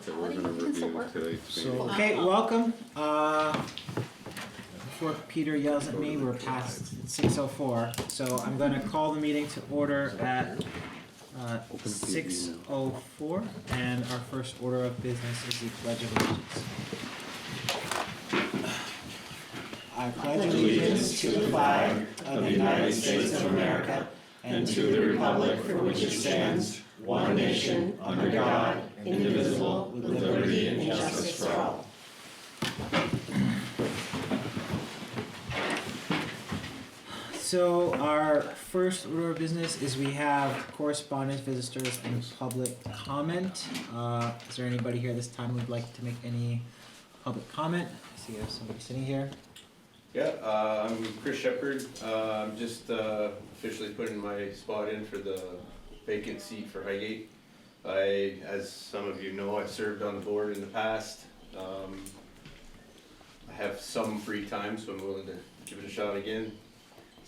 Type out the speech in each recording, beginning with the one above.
that we're gonna review today. So, okay, welcome. Before Peter yells at me, we're past 6:04, so I'm gonna call the meeting to order at 6:04, and our first order of business is the Pledge of Allegiance. I pledge allegiance to the flag of the United States of America and to the republic for which it stands, one nation, under God, indivisible, with liberty and justice for all. So our first order of business is we have correspondence, visitors, and public comment. Is there anybody here this time who would like to make any public comment? I see there's somebody sitting here. Yeah, I'm Chris Shepard. I'm just officially putting my spot in for the vacant seat for Highgate. As some of you know, I've served on the board in the past. I have some free time, so I'm willing to give it a shot again.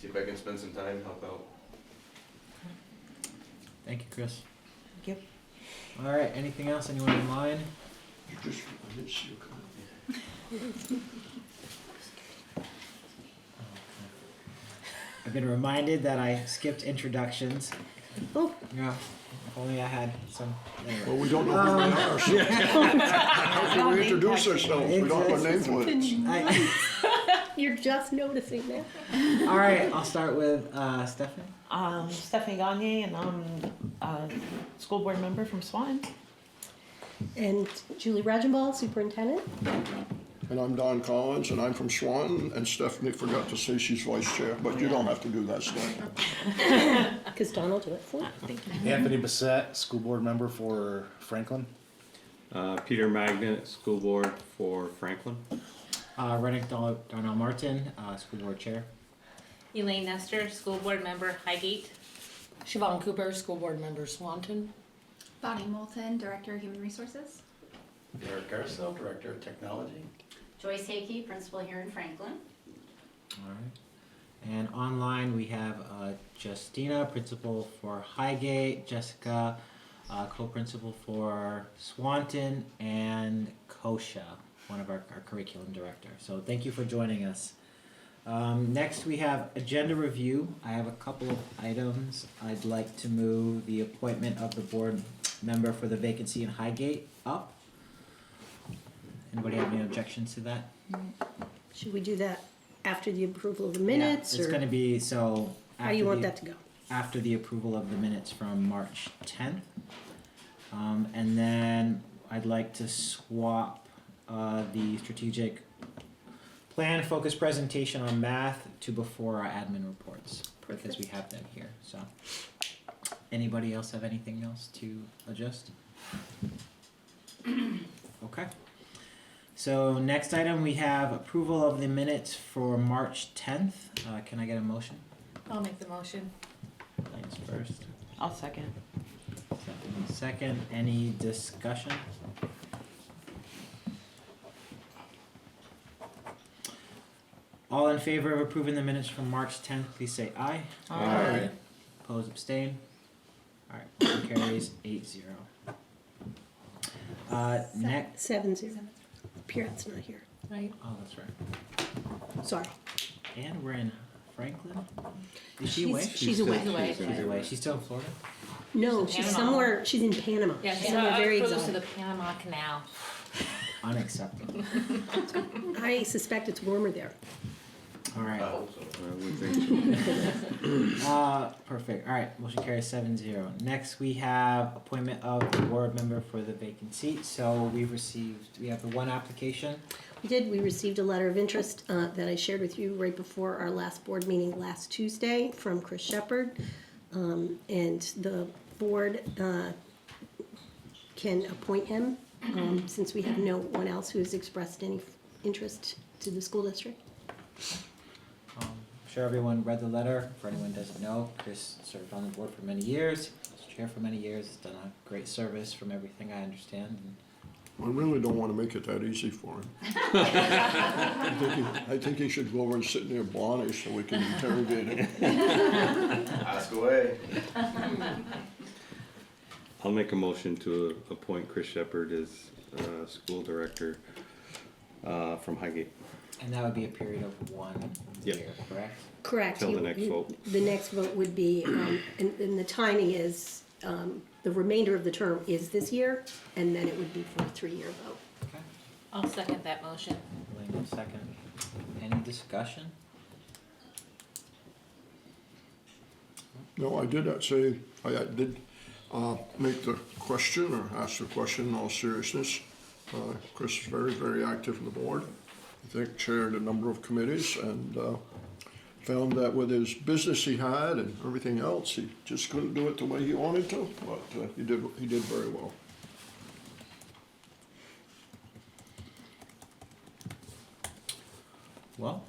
See if I can spend some time, help out. Thank you, Chris. Thank you. All right, anything else? Anyone in line? I've been reminded that I skipped introductions. Oh. Yeah, if only I had some. Anyway. Well, we don't know who we are. So how can we introduce ourselves? We don't have a name for it. You're just noticing that. All right, I'll start with Stephanie. Stephanie Gagne, and I'm a school board member from Swan. And Julie Regenball, superintendent. And I'm Don Collins, and I'm from Swanton, and Stephanie forgot to say she's vice chair, but you don't have to do that, Stephanie. Because Don will do it for you. Thank you. Anthony Bissett, school board member for Franklin. Peter Magnet, school board for Franklin. Rennick Darnell Martin, school board chair. Elaine Nestor, school board member, Highgate. Siobhan Cooper, school board member, Swanton. Bonnie Moulton, director of human resources. Eric Garcelle, director of technology. Joyce Hakey, principal here in Franklin. All right. And online we have Justina, principal for Highgate, Jessica, co-principal for Swanton, and Kosha, one of our curriculum director. So thank you for joining us. Next we have agenda review. I have a couple of items. I'd like to move the appointment of the board member for the vacancy in Highgate up. Anybody have any objections to that? Should we do that after the approval of the minutes? Yeah, it's or going to be so. how do you want that to go? After the approval of the minutes from March 10th. And then I'd like to swap the strategic plan focus presentation on math to before our admin reports. Perfect. Because we have them here. So anybody else have anything else to adjust? Okay. So next item, we have approval of the minutes for March 10th. Can I get a motion? I'll make the motion. Thanks first. I'll second. Second, any discussion? All in favor of approving the minutes from March 10th, please say aye. Aye. Opposed, abstain? Alright, motion carries 8-0. Next, 7-0. Pierre's not here. Right. oh, that's right. Sorry. And we're in Franklin? Is she away? She's away. She's away. She's still in Florida? No, She's in she's Panama. somewhere. She's in Panama. Yeah, she's she's somewhere very close to exotic. the Panama Canal. Unacceptable. I suspect it's warmer there. Alright. I hope so. We think so. Perfect. Alright, motion carries 7-0. Next we have appointment of the board member for the vacant seat. So we have the one application. We received a letter of interest that I shared with you right before our last board meeting last Tuesday from Chris Shepard. And the board can appoint him since we have no one else who has expressed any interest to the school district. I'm sure everyone read the letter. For anyone who doesn't know, Chris served on the board for many years. Was chair for many years. Has done a great service from everything I understand. And I really don't want to make it that easy for him. I think he should go over and sit near Bonnie so we can interrogate him. Ask away. I'll make a motion to appoint Chris Shepard as school director from Highgate. And that would be a period of 1 Yep. year, correct? Correct. Till the next vote. The next vote would be, and the timing is, the remainder of the term is this year, and then it would be for a 3-year vote. Okay. I'll second that motion. Elena, second. Any discussion? No, I did say, I did make the question or ask the question in all seriousness. Chris is very, very active in the board. I think chaired a number of committees and found that with his business he had and everything else, he just couldn't do it the way he wanted to, but he did very well. Well,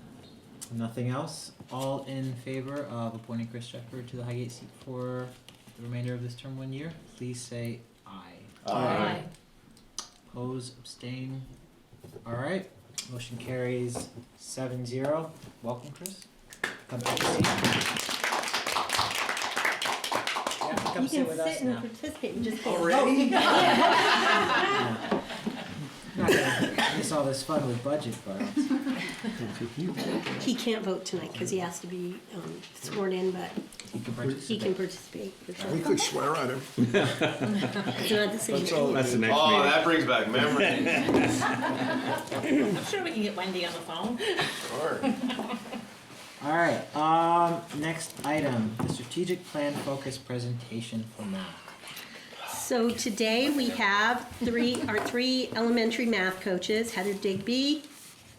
nothing else. All in favor of appointing Chris Shepherd to the Highgate seat for the remainder of this term 1 year, please say aye. Aye. Oppose, abstain. All right, motion carries 7-0. Welcome, Chris. Come take a seat. You have to come You sit can with us sit and now. participate, you just can't Already? vote. Not gonna miss all this fun with budget, but He can't vote tonight because he has to be sworn in, but you can he participate. can participate for sure. We could swear at him. It's not the same. That's all. That's the next Oh, meeting. that brings back memories. I'm sure we can get Wendy on the phone. Sure. All right, next item, the strategic plan focus presentation for math. So today we have our three elementary math coaches, Heather Digby,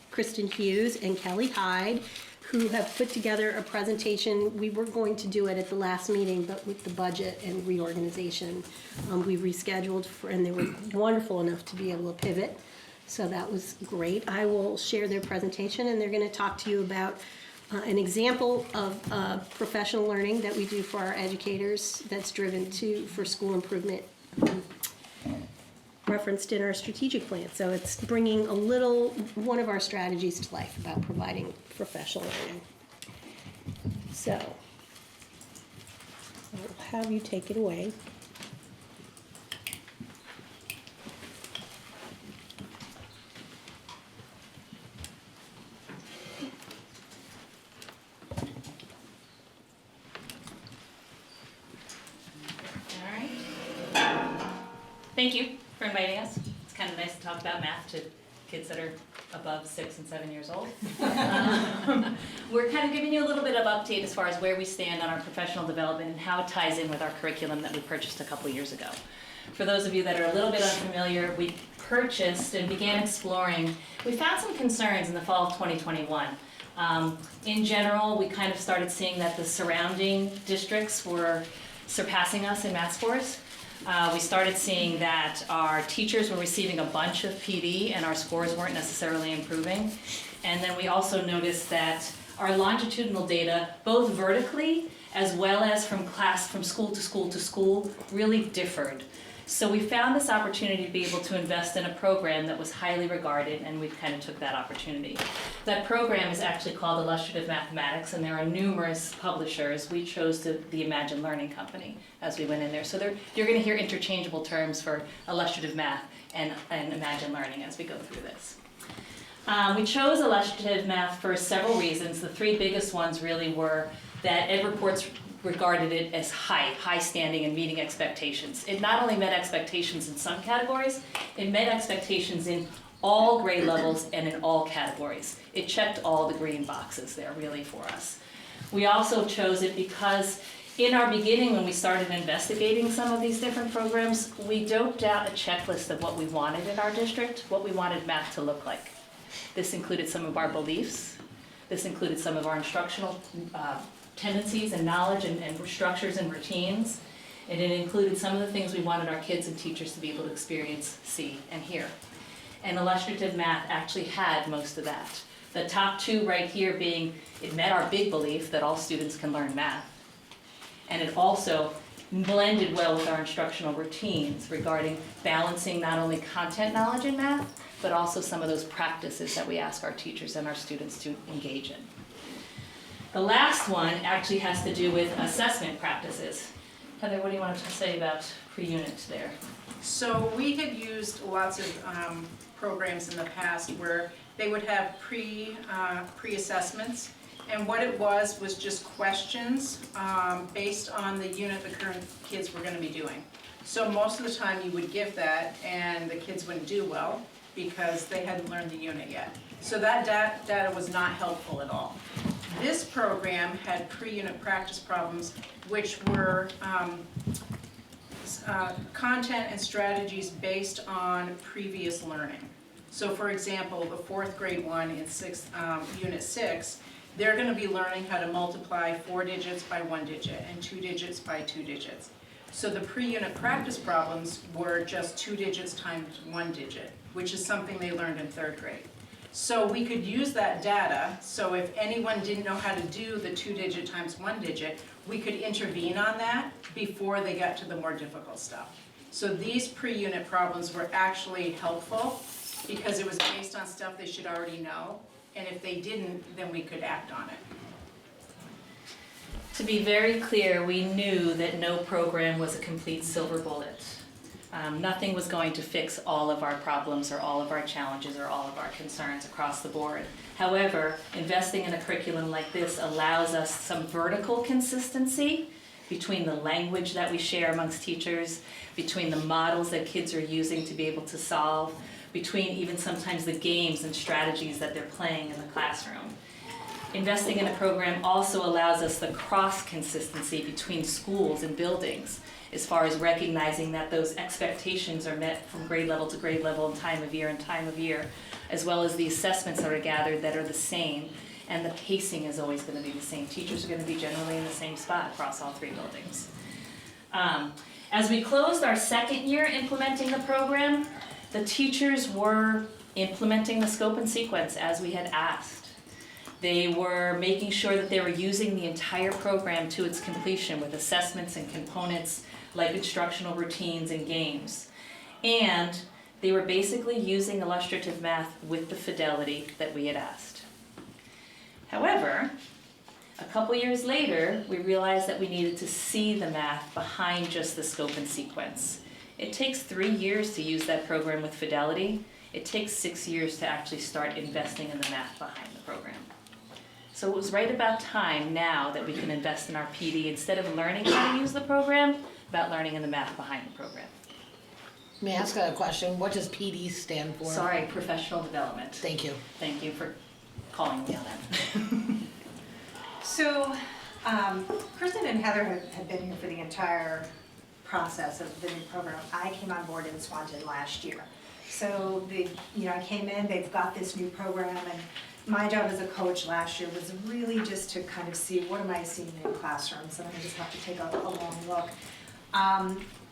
Kristen Hughes, and Kelly Hyde, who have put together a presentation. We were going to do it at the last meeting, but with the budget and reorganization, we rescheduled and they were wonderful enough to be able to pivot. So that was great. I will share their presentation and they're going to talk to you about an example of professional learning that we do for our educators that's driven for school improvement, referenced in our strategic plan. So it's bringing one of our strategies to life about providing professional learning. So I'll have you take it away. Thank you for inviting us. It's kind of nice to talk about math to kids that are above 6 and 7 years old. We're kind of giving you a little bit of update as far as where we stand on our professional development and how it ties in with our curriculum that we purchased a couple years ago. For those of you that are a little bit unfamiliar, we purchased and began exploring. We found some concerns in the fall of 2021. In general, we kind of started seeing that the surrounding districts were surpassing us in math scores. We started seeing that our teachers were receiving a bunch of PD and our scores weren't necessarily improving. And then we also noticed that our longitudinal data, both vertically as well as from school to school to school, really differed. So we found this opportunity to be able to invest in a program that was highly regarded, and we kind of took that opportunity. That program is actually called Illustrative Mathematics, and there are numerous publishers. We chose the Imagine Learning Company as we went in there. So you're going to hear interchangeable terms for illustrative math and Imagine Learning as we go through this. We chose illustrative math for several reasons. The three biggest ones really were that Ed Reports regarded it as high standing and meeting expectations. It not only met expectations in some categories, it met expectations in all grade levels and in all categories. It checked all the green boxes there really for us. We also chose it because in our beginning when we started investigating some of these different programs, we doped out a checklist of what we wanted in our district, what we wanted math to look like. This included some of our beliefs. This included some of our instructional tendencies and knowledge and structures and routines. And it included some of the things we wanted our kids and teachers to be able to experience, see, and hear. And illustrative math actually had most of that. The top two right here being, it met our big belief that all students can learn math. And it also blended well with our instructional routines regarding balancing not only content knowledge in math, but also some of those practices that we ask our teachers and our students to engage in. The last one actually has to do with assessment practices. Heather, what do you want to say about per unit there? So we had used lots of programs in the past where they would have pre-assessments. And what it was just questions based on the unit the current kids were gonna be doing. So most of the time you would give that and the kids wouldn't do well because they hadn't learned the unit yet. So that data was not helpful at all. This program had pre-unit practice problems which were content and strategies based on previous learning. So for example, the 4th grade one in unit 6, they're going to be learning how to multiply 4 digits by 1 digit and 2 digits by 2 digits. So the pre-unit practice problems were just 2 digits times 1 digit, which is something they learned in 3rd grade. So we could use that data, so if anyone didn't know how to do the 2 digit times 1 digit, we could intervene on that before they got to the more difficult stuff. So these pre-unit problems were actually helpful because it was based on stuff they should already know, and if they didn't, then we could act on it. To be very clear, we knew that no program was a complete silver bullet. Nothing was going to fix all of our problems or all of our challenges or all of our concerns across the board. However, investing in a curriculum like this allows us some vertical consistency between the language that we share amongst teachers, between the models that kids are using to be able to solve, between even sometimes the games and strategies that they're playing in the classroom. Investing in a program also allows us the cross-consistency between schools and buildings, as far as recognizing that those expectations are met from grade level to grade level and time of year, as well as the assessments that are gathered that are the same, and the pacing is always going to be the same. Teachers are going to be generally in the same spot across all 3 buildings. As we closed our 2nd year implementing the program, the teachers were implementing the scope and sequence as we had asked. They were making sure that they were using the entire program to its completion with assessments and components like instructional routines and games. And they were basically using illustrative math with the fidelity that we had asked. However, a couple years later, we realized that we needed to see the math behind just the scope and sequence. It takes 3 years to use that program with fidelity. It takes 6 years to actually start investing in the math behind the program. So it was right about time now that we can invest in our PD instead of learning how to use the program, about learning in the math behind the program. May I ask a question? What does PD stand for? Sorry, professional development. Thank you. Thank you for calling me on that. So, Kristen and Heather have been here for the entire process of the new program. I came on board in Swanton last year. So, I came in, they've got this new program, and my job as a coach last year was really just to kind of see what am I seeing in classrooms, and I just have to take a long look.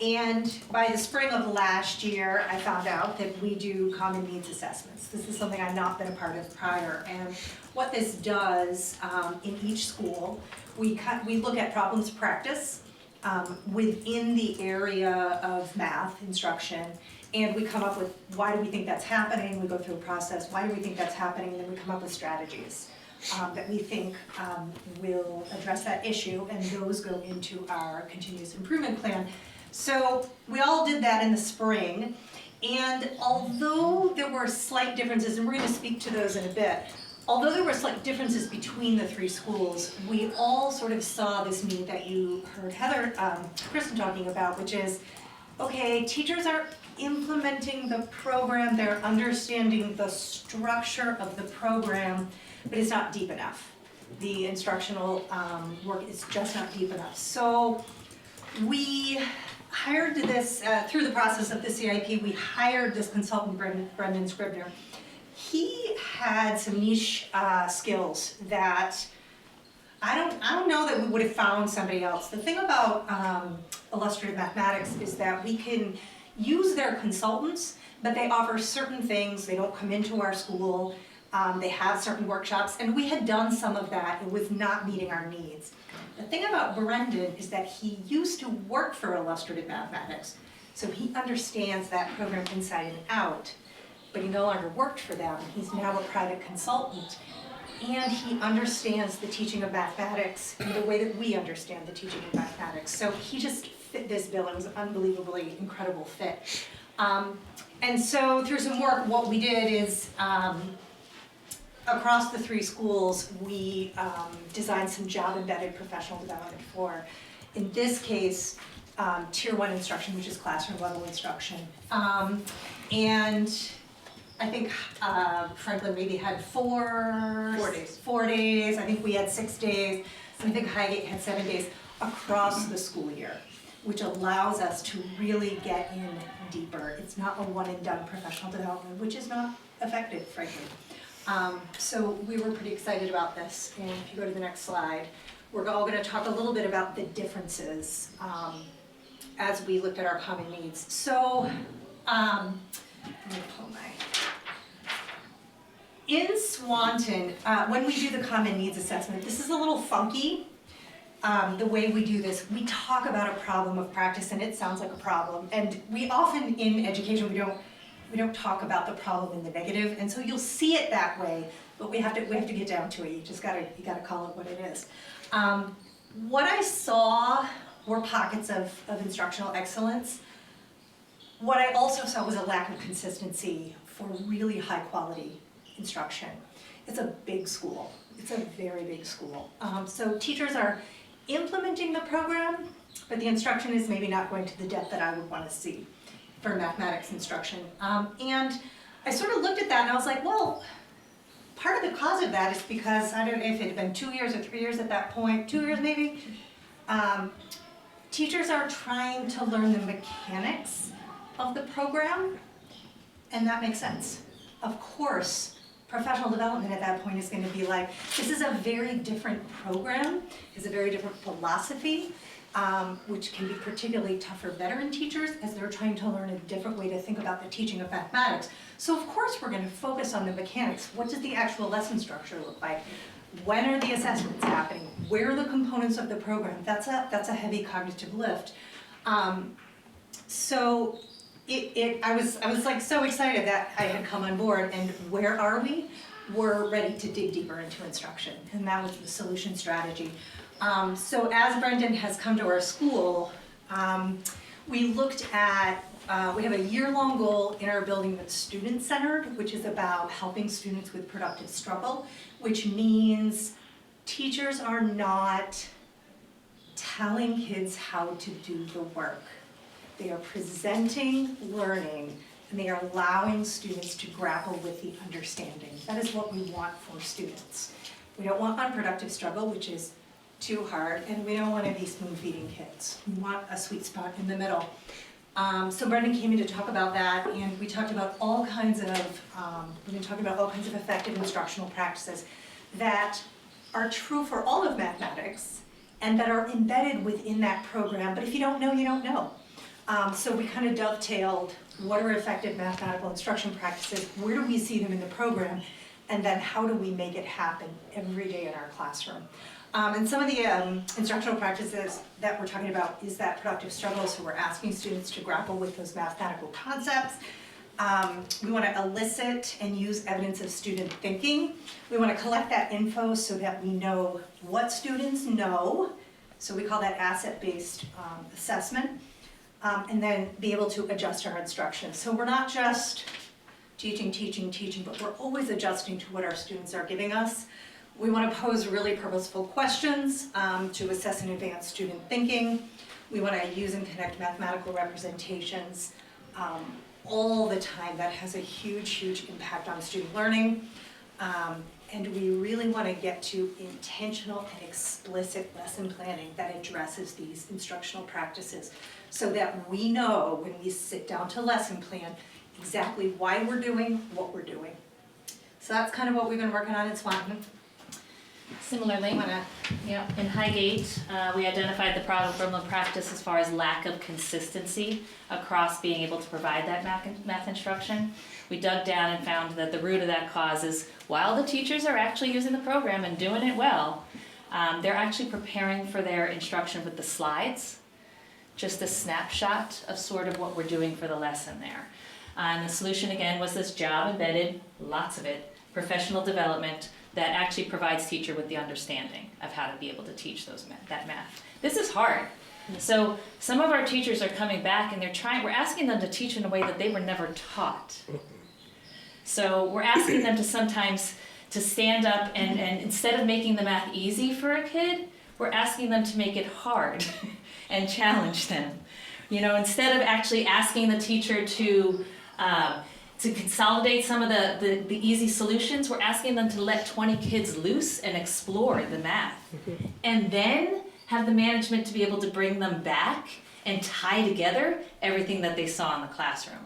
And by the spring of last year, I found out that we do common needs assessments. This is something I've not been a part of prior, and what this does in each school, we look at problems of practice within the area of math instruction, and we come up with why do we think that's happening. We go through a process, why do we think that's happening, and then we come up with strategies that we think will address that issue, and those go into our continuous improvement plan. So we all did that in the spring, and although there were slight differences, and we're going to speak to those in a bit, although there were slight differences between the 3 schools, we all sort of saw this need that you heard Heather, Kristen talking about, which is, okay, teachers are implementing the program, they're understanding the structure of the program, but it's not deep enough. The instructional work is just not deep enough. So we hired this, through the process of the CIP, we hired this consultant, Brendan Scribner. He had some niche skills that I don't know that we would have found somebody else. The thing about illustrative mathematics is that we can use their consultants, but they offer certain things. They don't come into our school. They have certain workshops, and we had done some of that. It was not meeting our needs. The thing about Brendan is that he used to work for illustrative mathematics, so he understands that program inside and out, but he no longer worked for them. He's now a private consultant, and he understands the teaching of mathematics in the way that we understand the teaching of mathematics. So he just fit this bill. It was an unbelievably incredible fit. And so through some work, what we did is across the 3 schools, we designed some job-embedded professional development for, in this case, Tier 1 instruction, which is classroom level instruction. And I think Franklin maybe had 4 days. 4 days. I think we had 6 days. And I think Highgate had 7 days across the school year, which allows us to really get in deeper. It's not a one and done professional development, which is not effective, frankly. So we were pretty excited about this. And if you go to the next slide, we're all going to talk a little bit about the differences as we looked at our common needs. So let me pull my... In Swanton, when we do the common needs assessment, this is a little funky. The way we do this, we talk about a problem of practice, and it sounds like a problem. And we often in education we don't talk about the problem in the negative, and so you'll see it that way. But we have to get down to it. You gotta call it what it is. What I saw were pockets of instructional excellence. What I also saw was a lack of consistency for really high quality instruction. It's a big school. It's a very big school. So teachers are implementing the program, but the instruction is maybe not going to the depth that I would want to see for mathematics instruction. And I sort of looked at that and I was like, well, part of the cause of that is because, I don't know if it had been 2 years or 3 years at that point, 2 years maybe, teachers are trying to learn the mechanics of the program, and that makes sense. Of course, professional development at that point is going to be like, this is a very different program, it's a very different philosophy, which can be particularly tough for veteran teachers as they're trying to learn a different way to think about the teaching of mathematics. So of course we're going to focus on the mechanics. What does the actual lesson structure look like? When are the assessments happening? Where are the components of the program? That's a heavy cognitive lift. So I was like so excited that I had come on board, and where are we? We're ready to dig deeper into instruction, and that was the solution strategy. So as Brendan has come to our school, we looked at, we have a year-long goal in our building that's student-centered, which is about helping students with productive struggle, which means teachers are not telling kids how to do the work. They are presenting learning, and they are allowing students to grapple with the understanding. That is what we want for students. We don't want unproductive struggle, which is too hard, and we don't want to be spoon-feeding kids. We want a sweet spot in the middle. So Brendan came in to talk about that, and we talked about all kinds of, effective instructional practices that are true for all of mathematics and that are embedded within that program, but if you don't know, you don't know. So we kind of dovetailed what are effective mathematical instruction practices, where do we see them in the program, and then how do we make it happen every day in our classroom. And some of the instructional practices that we're talking about is that productive struggle, so we're asking students to grapple with those mathematical concepts. We want to elicit and use evidence of student thinking. We want to collect that info so that we know what students know, so we call that asset-based assessment. And then be able to adjust our instruction. So we're not just teaching, but we're always adjusting to what our students are giving us. We want to pose really purposeful questions to assess and advance student thinking. We want to use and connect mathematical representations all the time. That has a huge impact on student learning. And we really want to get to intentional and explicit lesson planning that addresses these instructional practices so that we know when we sit down to lesson plan exactly why we're doing what we're doing. So that's kind of what we've been working on in Swanton. Similarly, in Highgate, we identified the problem of practice as far as lack of consistency across being able to provide that math instruction. We dug down and found that the root of that cause is while the teachers are actually using the program and doing it well, they're actually preparing for their instruction with the slides, just a snapshot of sort of what we're doing for the lesson there. And the solution again was this job embedded, lots of it, professional development that actually provides teacher with the understanding of how to be able to teach that math. This is hard. So some of our teachers are coming back and we're asking them to teach in a way that they were never taught. So we're asking them to sometimes to stand up and instead of making the math easy for a kid, we're asking them to make it hard and challenge them. You know, instead of actually asking the teacher to consolidate some of the easy solutions, we're asking them to let 20 kids loose and explore the math. And then have the management to be able to bring them back and tie together everything that they saw in the classroom.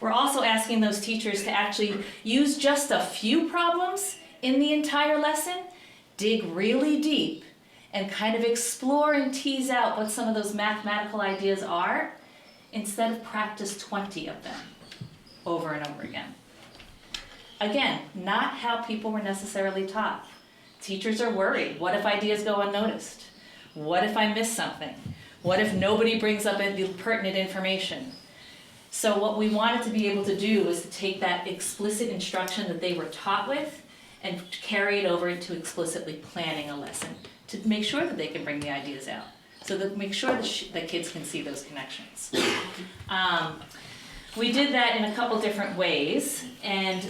We're also asking those teachers to actually use just a few problems in the entire lesson, dig really deep, and kind of explore and tease out what some of those mathematical ideas are, instead of practice 20 of them over and over again. Again, not how people were necessarily taught. Teachers are worried. What if ideas go unnoticed? What if I miss something? What if nobody brings up the pertinent information? So what we wanted to be able to do was to take that explicit instruction that they were taught with and carry it over into explicitly planning a lesson to make sure that they can bring the ideas out. So that make sure that kids can see those connections. We did that in a couple different ways, and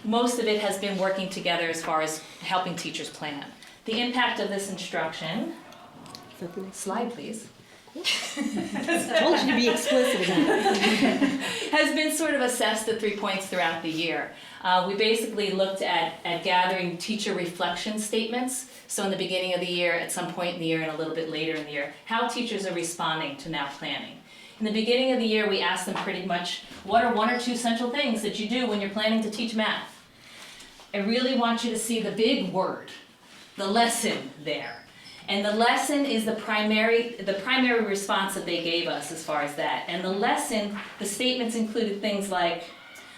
most of it has been working together as far as helping teachers plan. The impact of this instruction, slide please. I told you to be explicit about it. Has been sort of assessed at 3 points throughout the year. We basically looked at gathering teacher reflection statements. So in the beginning of the year, at some point in the year, and a little bit later in the year, how teachers are responding to now planning. In the beginning of the year, we asked them pretty much, what are 1 or 2 central things that you do when you're planning to teach math? I really want you to see the big word, the lesson there. And the lesson is the primary response that they gave us as far as that. And the lesson, the statements included things like,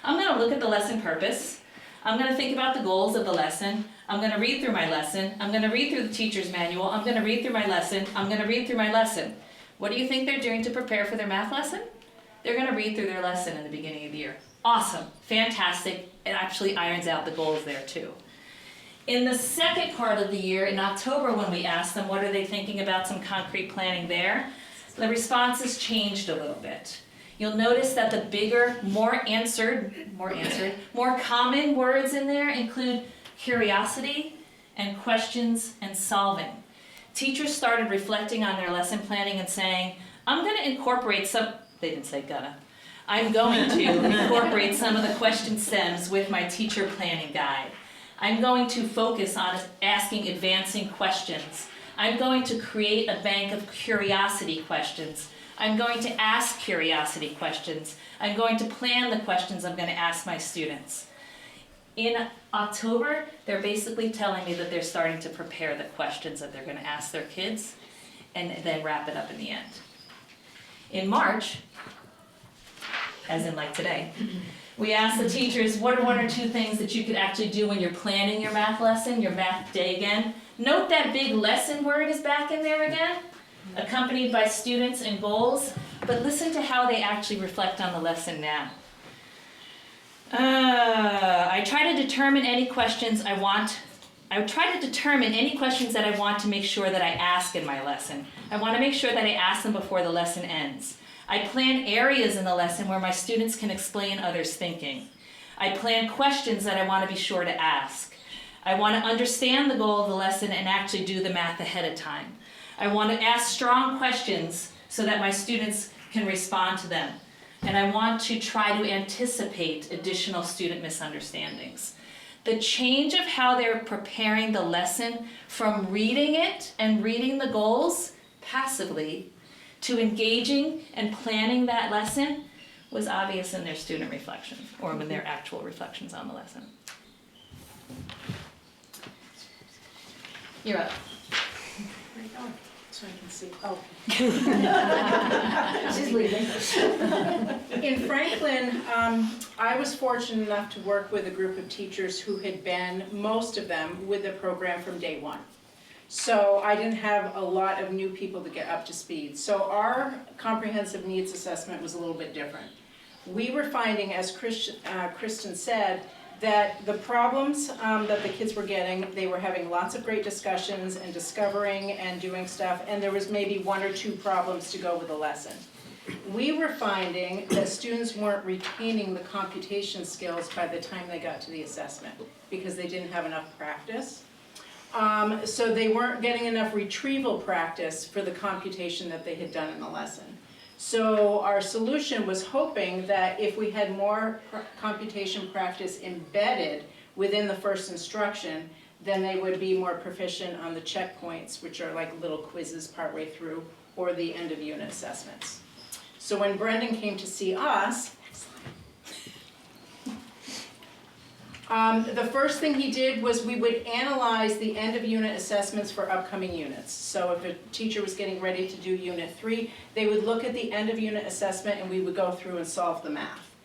I'm going to look at the lesson purpose. I'm going to think about the goals of the lesson. I'm going to read through my lesson. I'm going to read through the teacher's manual. I'm going to read through my lesson. I'm going to read through my lesson. What do you think they're doing to prepare for their math lesson? They're going to read through their lesson in the beginning of the year. Awesome. Fantastic. It actually irons out the goals there too. In the second part of the year, in October, when we asked them what are they thinking about some concrete planning there, the responses changed a little bit. You'll notice that the bigger, more common words in there include curiosity and questions and solving. Teachers started reflecting on their lesson planning and saying, I'm going to incorporate they didn't say gonna, I'm going to incorporate some of the question stems with my teacher planning guide. I'm going to focus on asking advancing questions. I'm going to create a bank of curiosity questions. I'm going to ask curiosity questions. I'm going to plan the questions I'm going to ask my students. In October, they're basically telling me that they're starting to prepare the questions that they're going to ask their kids and then wrap it up in the end. In March, as in like today, we asked the teachers, what are 1 or 2 things that you could actually do when you're planning your math lesson, your math day again? Note that big lesson word is back in there again, accompanied by students and goals, but listen to how they actually reflect on the lesson now. I try to determine any questions that I want to make sure that I ask in my lesson. I want to make sure that I ask them before the lesson ends. I plan areas in the lesson where my students can explain others' thinking. I plan questions that I want to be sure to ask. I want to understand the goal of the lesson and actually do the math ahead of time. I want to ask strong questions so that my students can respond to them. And I want to try to anticipate additional student misunderstandings. The change of how they're preparing the lesson from reading it and reading the goals passively to engaging and planning that lesson was obvious in their student reflection or in their actual reflections on the lesson. You're up. Where are you going? So I can see. Oh. She's leaving. In Franklin, I was fortunate enough to work with a group of teachers who had been, most of them, with the program from day one. So I didn't have a lot of new people to get up to speed. So our comprehensive needs assessment was a little bit different. We were finding, as Kristen said, that the problems that the kids were getting, they were having lots of great discussions and discovering and doing stuff, and there was maybe 1 or 2 problems to go with a lesson. We were finding that students weren't retaining the computation skills by the time they got to the assessment because they didn't have enough practice. So they weren't getting enough retrieval practice for the computation that they had done in the lesson. So our solution was hoping that if we had more computation practice embedded within the first instruction, then they would be more proficient on the checkpoints, which are like little quizzes partway through, or the end of unit assessments. So when Brendan came to see us, the first thing he did was we would analyze the end of unit assessments for upcoming units. So if a teacher was getting ready to do unit 3, they would look at the end of unit assessment and we would go through and solve the math.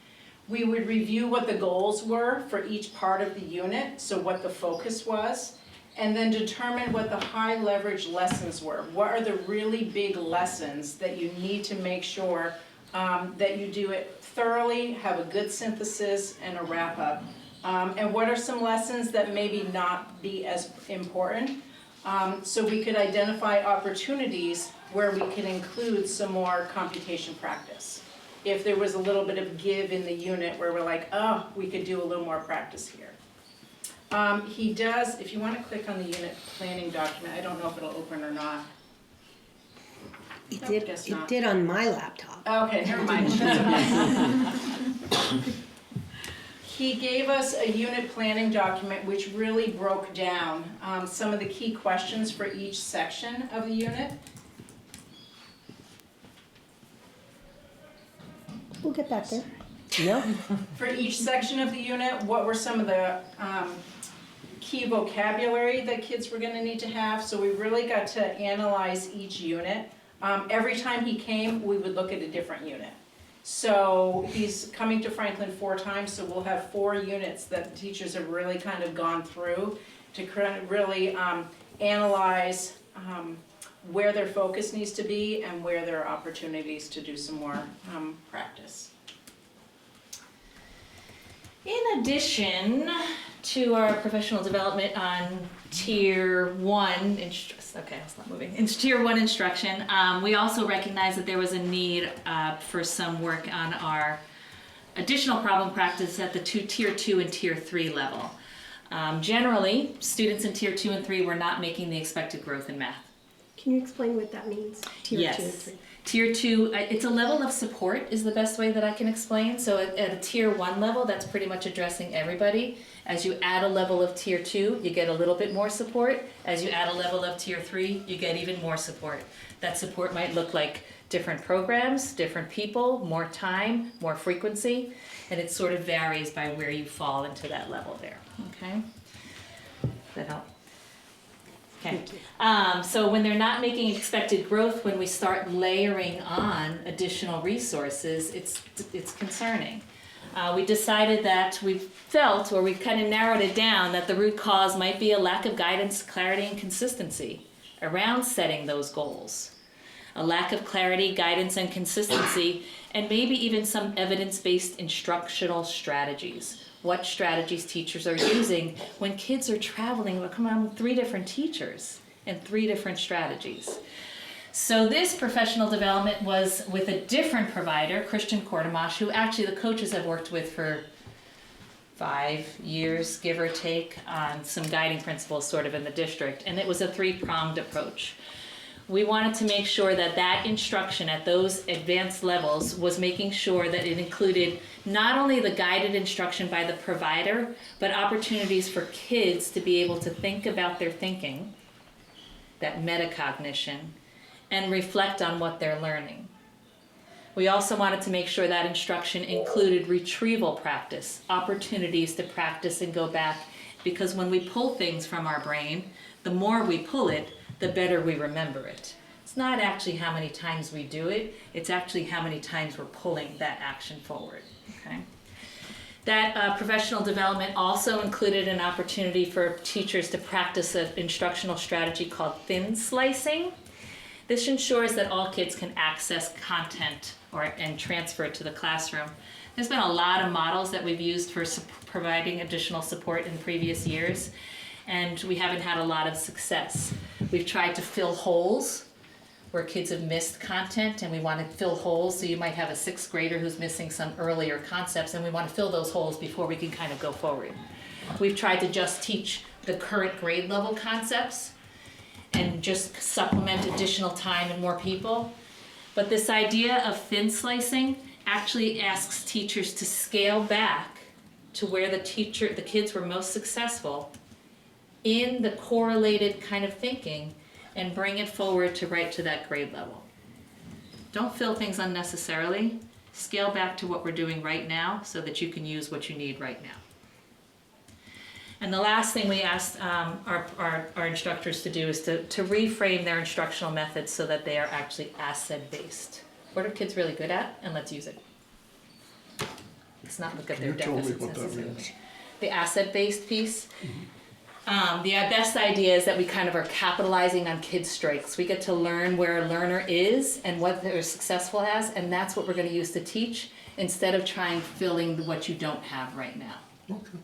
We would review what the goals were for each part of the unit, so what the focus was, and then determine what the high leverage lessons were. What are the really big lessons that you need to make sure that you do it thoroughly, have a good synthesis and a wrap up. And what are some lessons that maybe not be as important? So we could identify opportunities where we could include some more computation practice. If there was a little bit of give in the unit where we're like, oh, we could do a little more practice here. He does, if you want to click on the unit planning document, I don't know if it'll open or not. It Nope, did. guess It not. did on my laptop. Okay, never mind. That's okay. He gave us a unit planning document which really broke down some of the key questions for each section of the unit. We'll get back there. No? For each section of the unit, what were some of the key vocabulary that kids were going to need to have? So we really got to analyze each unit. Every time he came, we would look at a different unit. So he's coming to Franklin 4 times, so we'll have 4 units that the teachers have really kind of gone through to really analyze where their focus needs to be and where there are opportunities to do some more practice. In addition to our professional development on Tier 1, Tier 1 instruction, we also recognized that there was a need for some work on our additional problem practice at the Tier 2 and Tier 3 level. Generally, students in Tier 2 and 3 were not making the expected growth in math. Can you explain what that means? Tier 2 and 3. Tier 2, it's a level of support is the best way that I can explain. So at a Tier 1 level, that's pretty much addressing everybody. As you add a level of Tier 2, you get a little bit more support. As you add a level of Tier 3, you get even more support. That support might look like different programs, different people, more time, more frequency, and it sort of varies by where you fall into that level there, okay? Does that help? Okay. So when they're not making expected growth, when we start layering on additional resources, it's concerning. We decided that we felt, or we kind of narrowed it down, that the root cause might be a lack of guidance, clarity, and consistency around setting those goals. A lack of clarity, guidance, and consistency, and maybe even some evidence-based instructional strategies. What strategies teachers are using when kids are traveling with 3 different teachers and 3 different strategies. So this professional development was with a different provider, Christian Kortemash, who actually the coaches have worked with for 5 years, give or take, on some guiding principles sort of in the district. And it was a 3-pronged approach. We wanted to make sure that that instruction at those advanced levels was making sure that it included not only the guided instruction by the provider, but opportunities for kids to be able to think about their thinking, that metacognition, and reflect on what they're learning. We also wanted to make sure that instruction included retrieval practice, opportunities to practice and go back, because when we pull things from our brain, the more we pull it, the better we remember it. It's not actually how many times we do it, it's actually how many times we're pulling that action forward, okay? That professional development also included an opportunity for teachers to practice an instructional strategy called thin slicing. This ensures that all kids can access content and transfer it to the classroom. There's been a lot of models that we've used for providing additional support in previous years, and we haven't had a lot of success. We've tried to fill holes where kids have missed content, and we want to fill holes. So you might have a 6th grader who's missing some earlier concepts, and we want to fill those holes before we can kind of go forward. We've tried to just teach the current grade level concepts and just supplement additional time and more people. But this idea of thin slicing actually asks teachers to scale back to where the kids were most successful in the correlated kind of thinking and bring it forward to right to that grade level. Don't fill things unnecessarily. Scale back to what we're doing right now so that you can use what you need right now. And the last thing we asked our instructors to do is to reframe their instructional methods so that they are actually asset-based. What are kids really good at? And let's use it. Let's not look at their deficits necessarily. The asset-based piece. The best idea is that we kind of are capitalizing on kids' strengths. We get to learn where a learner is and what they're successful as, and that's what we're going to use to teach instead of trying filling what you don't have right now. Okay.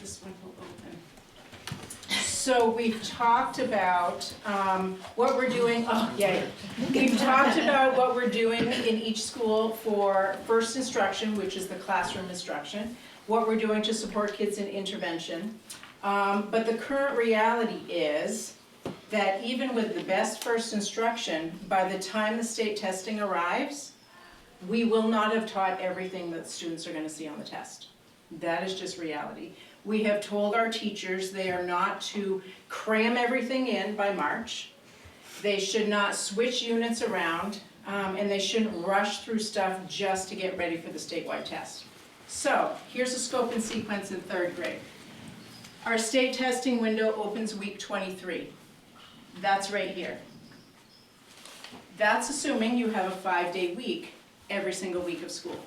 This one will open. So we've talked about what we're doing. Oh, yay. We've talked about what we're doing in each school for first instruction, which is the classroom instruction, what we're doing to support kids in intervention. But the current reality is that even with the best first instruction, by the time the state testing arrives, we will not have taught everything that students are going to see on the test. That is just reality. We have told our teachers they are not to cram everything in by March. They should not switch units around, and they shouldn't rush through stuff just to get ready for the statewide test. So, here's a scope and sequence in 3rd grade. Our state testing window opens week 23. That's right here. That's assuming you have a 5-day week every single week of school.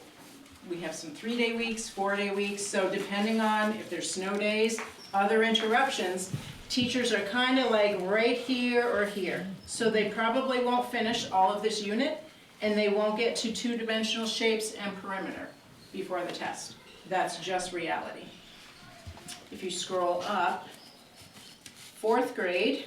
We have some 3-day weeks, 4-day weeks, so depending on if there's snow days, other interruptions, teachers are kind of like right here or here. So they probably won't finish all of this unit, and they won't get to 2-dimensional shapes and perimeter before the test. That's just reality. If you scroll up, 4th grade,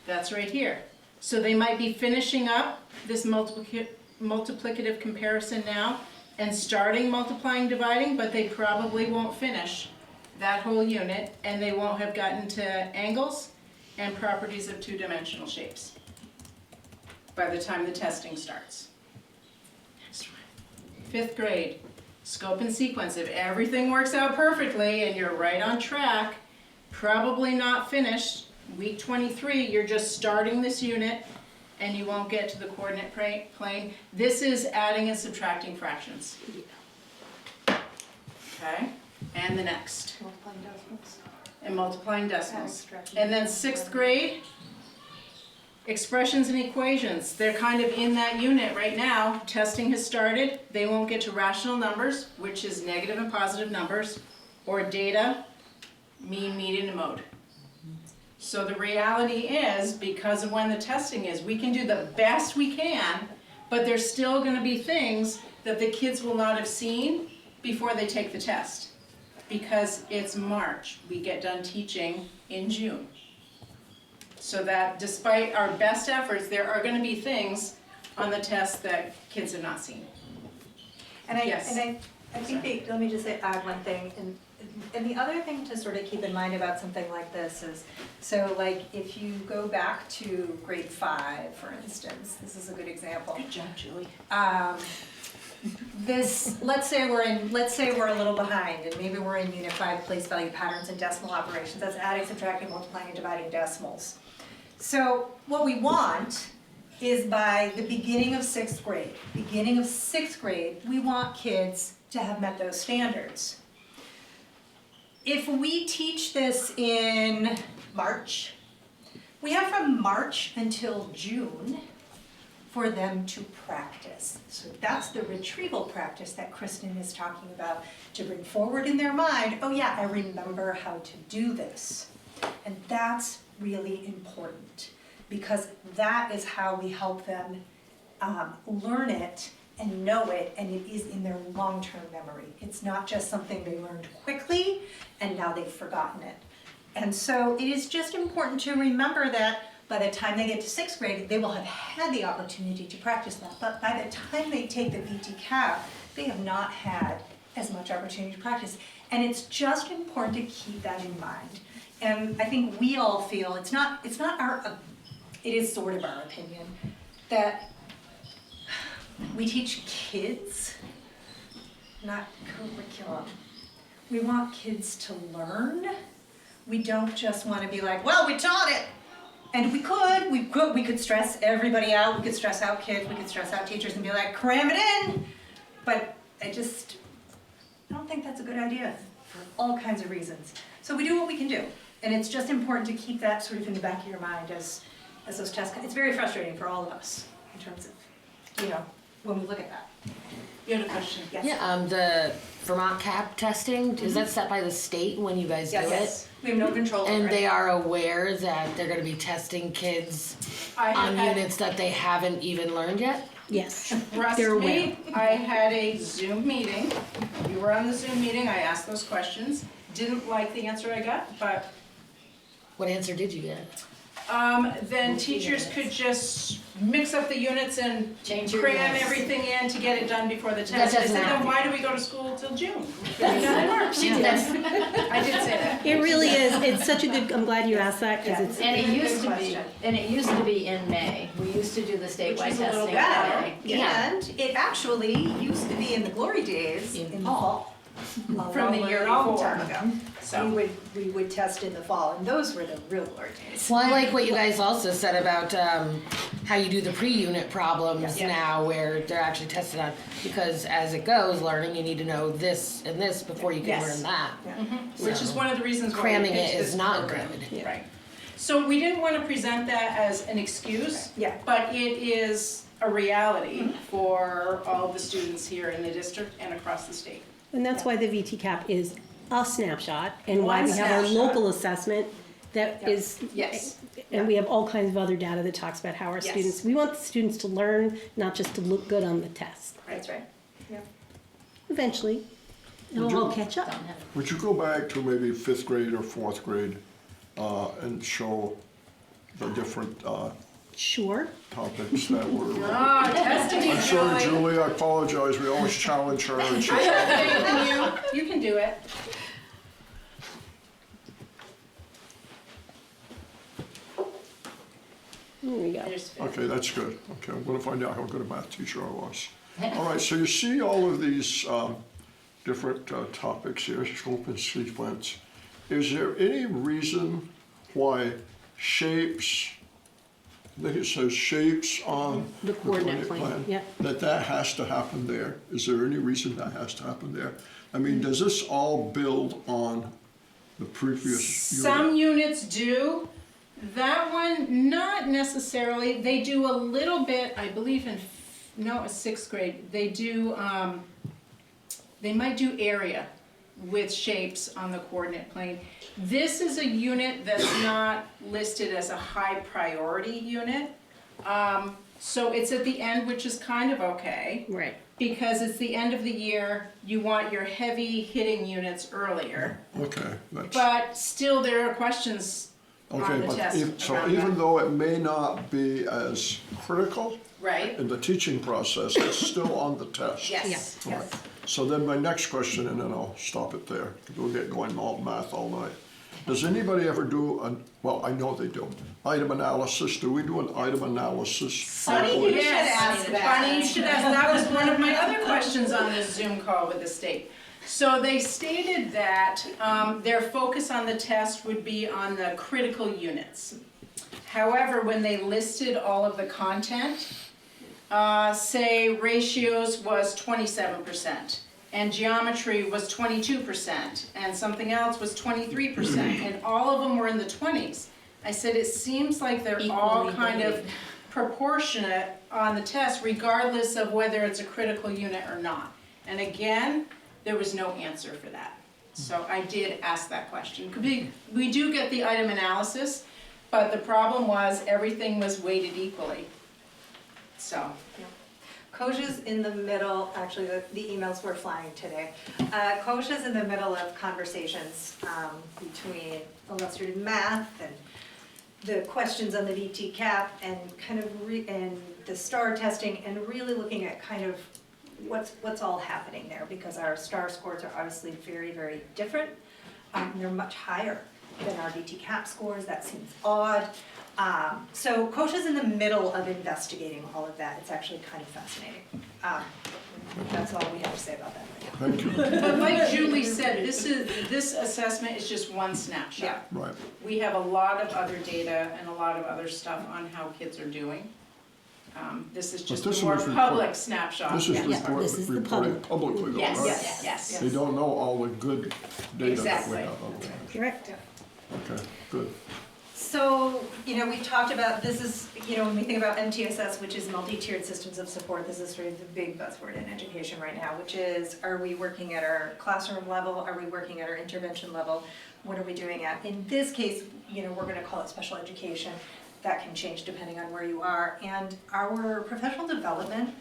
that's right here. So they might be finishing up this multiplicative comparison now and starting multiplying, dividing, but they probably won't finish that whole unit, and they won't have gotten to angles and properties of 2-dimensional shapes by the time the testing starts. 5th grade, scope and sequence. If everything works out perfectly and you're right on track, probably not finished. Week 23, you're just starting this unit and you won't get to the coordinate plane. This is adding and subtracting fractions. Okay, and the next. Multiplying decimals. And multiplying decimals. And then 6th grade, expressions and equations. They're kind of in that unit right now. Testing has started. They won't get to rational numbers, which is negative and positive numbers, or data, mean, median, and mode. So the reality is, because of when the testing is, we can do the best we can, but there's still going to be things that the kids will not have seen before they take the test. Because it's March. We get done teaching in June. So that despite our best efforts, there are going to be things on the test that kids have not seen. And Yes. I think let me just add one thing, and the other thing to sort of keep in mind about something like this is, so like if you go back to grade 5, for instance, this is a good example. Good job, Julie. Let's say we're a little behind, and maybe we're in Unit 5, place value patterns and decimal operations. That's adding, subtracting, multiplying, and dividing decimals. So what we want is by the beginning of 6th grade, we want kids to have met those standards. If we teach this in March, we have from March until June for them to practice. So that's the retrieval practice that Kristen is talking about, to bring forward in their mind, oh yeah, I remember how to do this. And that's really important, because that is how we help them learn it and know it, and it is in their long-term memory. It's not just something they learned quickly and now they've forgotten it. And so it is just important to remember that by the time they get to 6th grade, they will have had the opportunity to practice that. But by the time they take the VTCAP, they have not had as much opportunity to practice. And it's just important to keep that in mind. And I think we all feel, it is sort of our opinion, that we teach kids, not curriculum. We want kids to learn. We don't just want to be like, well, we taught it. And we could stress everybody out, we could stress out kids, we could stress out teachers and be like, cram it in. But I don't think that's a good idea for all kinds of reasons. So we do what we can do. And it's just important to keep that sort of in the back of your mind as those tests come. It's very frustrating for all of us in terms of, when we look at that. You had a question? Yes. Yeah, the Vermont CAP testing, is that set by the state when you guys do Yes. We have no control over it. And they are aware that they're gonna be testing kids on units that they haven't even learned yet? Yes, Trust they're me, aware. I had a Zoom meeting. You were on the Zoom meeting, I asked those questions. Didn't like the answer I got, but What answer did you get? then teachers could just mix up the units and cram everything in to get it done before the test. I said, then why do we go to school till June? She did. I did say that. It really is, it's such a good, I'm glad you asked that, because it's, And it used to be in May. We used to do the statewide Which is a little testing in better. May. Yeah. And it actually used to be in the glory days in the fall. From the year A long before. time ago. So. We would test in the fall, and those were the real glory days. Well, I like what you guys also said about how you do the pre-unit problems Yeah. now, where they're actually tested on, because as it goes, learning, you need to know this and this before you can Yes. learn that. Which is one of the reasons why we Cramming picked it this is not program. good. Right. So we didn't want to present that as an excuse, Yeah. but it is a reality for all the students here in the district and across the state. and that's why the VTCAP is a snapshot, and why One we have our snapshot. local assessment that Yeah. is, Yes. and we have all kinds of other data that talks about how our Yes. students, we want the students to learn, not just to look good on the test. That's right. Eventually, it'll all catch up. Would you go back to maybe 5th grade or 4th grade and show the different Sure. topics that were? Oh, testing you, I'm sorry, Julie. Julie, I apologize, we always challenge her and she's. I have faith in you. You can do it. There we go. Okay, that's good. Okay, I'm gonna find out how good a math teacher I was. All right, so you see all of these different topics here, scope and sequence. Is there any reason why shapes, I think it says shapes on The coordinate plane, yeah. that has to happen there? Is there any reason that has to happen there? I mean, does this all build on the previous unit? Some units do. That one, not necessarily. They do a little bit, I believe in, no, it's 6th grade. They do, they might do area with shapes on the coordinate plane. This is a unit that's not listed as a high priority unit. So it's at the end, which is kind of okay. Right. Because it's the end of the year, you want your heavy hitting units earlier. Okay, that's. But still, there are questions on Okay, the but test so around even that. though it may not be as critical Right? in the teaching process, it's still on the test. Yes. All right. So then my next question, and then I'll stop it there, 'cause we'll get going all math all night. Does anybody ever do well, I know they do, item analysis? Do we do an item analysis? Funny you should ask that. Funny you should ask. That was one of my other questions on this Zoom call with the state. So they stated that their focus on the test would be on the critical units. However, when they listed all of the content, say ratios was 27%, and geometry was 22%, and something else was 23%, and all of them were in the 20s. I said, it seems like they're all kind of proportionate on the test, regardless of whether it's a critical unit or not. And again, there was no answer for that. So I did ask that question. We do get the item analysis, but the problem was everything was weighted equally. So, Kosha's in the middle, actually, the emails were flying today. Kosha's in the middle of conversations between illustrative math and the questions on the VT cap and kind of and the STAR testing and really looking at kind of what's all happening there, because our STAR scores are obviously very, very different. They're much higher than our VT cap scores. That seems odd. So Kosha's in the middle of investigating all of that. It's actually kind of fascinating. That's all we have to say about that right now. Thank you. but like Julie said, this assessment is just one snapshot. Right. We have a lot of other data and a lot of other stuff on how kids are doing. This is just a more public snapshot. This is this is the reported publicly though, Yes, right? yes. They don't know all the good data that we Exactly. have. Okay. Correct. Okay, good. So, we talked about, this is, when we think about MTSS, which is multi-tiered systems of support, this is sort of the big buzzword in education right now, which is, are we working at our classroom level? Are we working at our intervention level? What are we doing at? In this case, we're gonna call it special education. That can change depending on where you are. And our professional development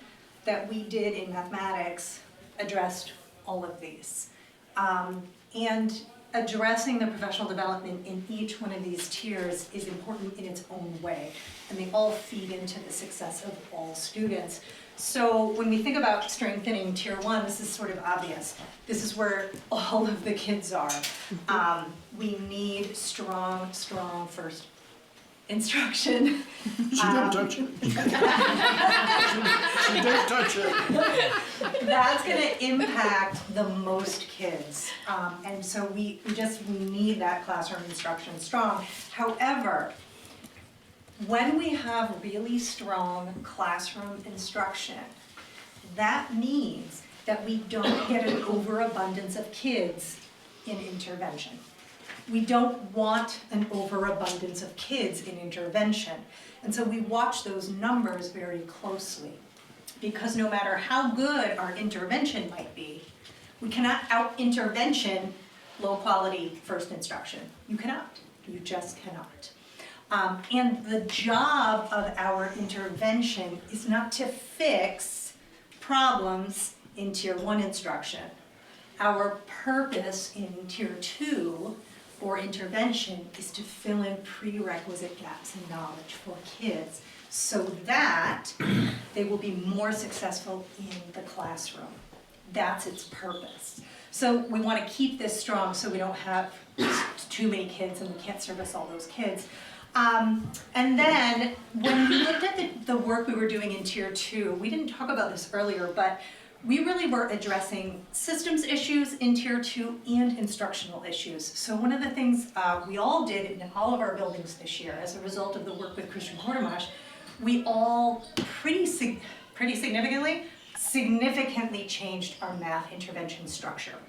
that we did in mathematics addressed all of these. And addressing the professional development in each one of these tiers is important in its own way, and they all feed into the success of all students. So when we think about strengthening tier 1, this is sort of obvious. This is where all of the kids are. We need strong first instruction. She didn't touch it. She didn't touch it. That's gonna impact the most kids. And so we need that classroom instruction strong. However, when we have really strong classroom instruction, that means that we don't get an overabundance of kids in intervention. We don't want an overabundance of kids in intervention. And so we watch those numbers very closely, because no matter how good our intervention might be, we cannot out-intervention low-quality first instruction. You cannot. You just cannot. And the job of our intervention is not to fix problems in tier 1 instruction. Our purpose in tier 2 for intervention is to fill in prerequisite gaps in knowledge for kids so that they will be more successful in the classroom. That's its purpose. So we want to keep this strong so we don't have too many kids and we can't service all those kids. And then when we looked at the work we were doing in tier 2, we didn't talk about this earlier, but we really were addressing systems issues in tier 2 and instructional issues. So one of the things we all did in all of our buildings this year as a result of the work with Christian Quartermash, we all pretty significantly changed our math intervention structure,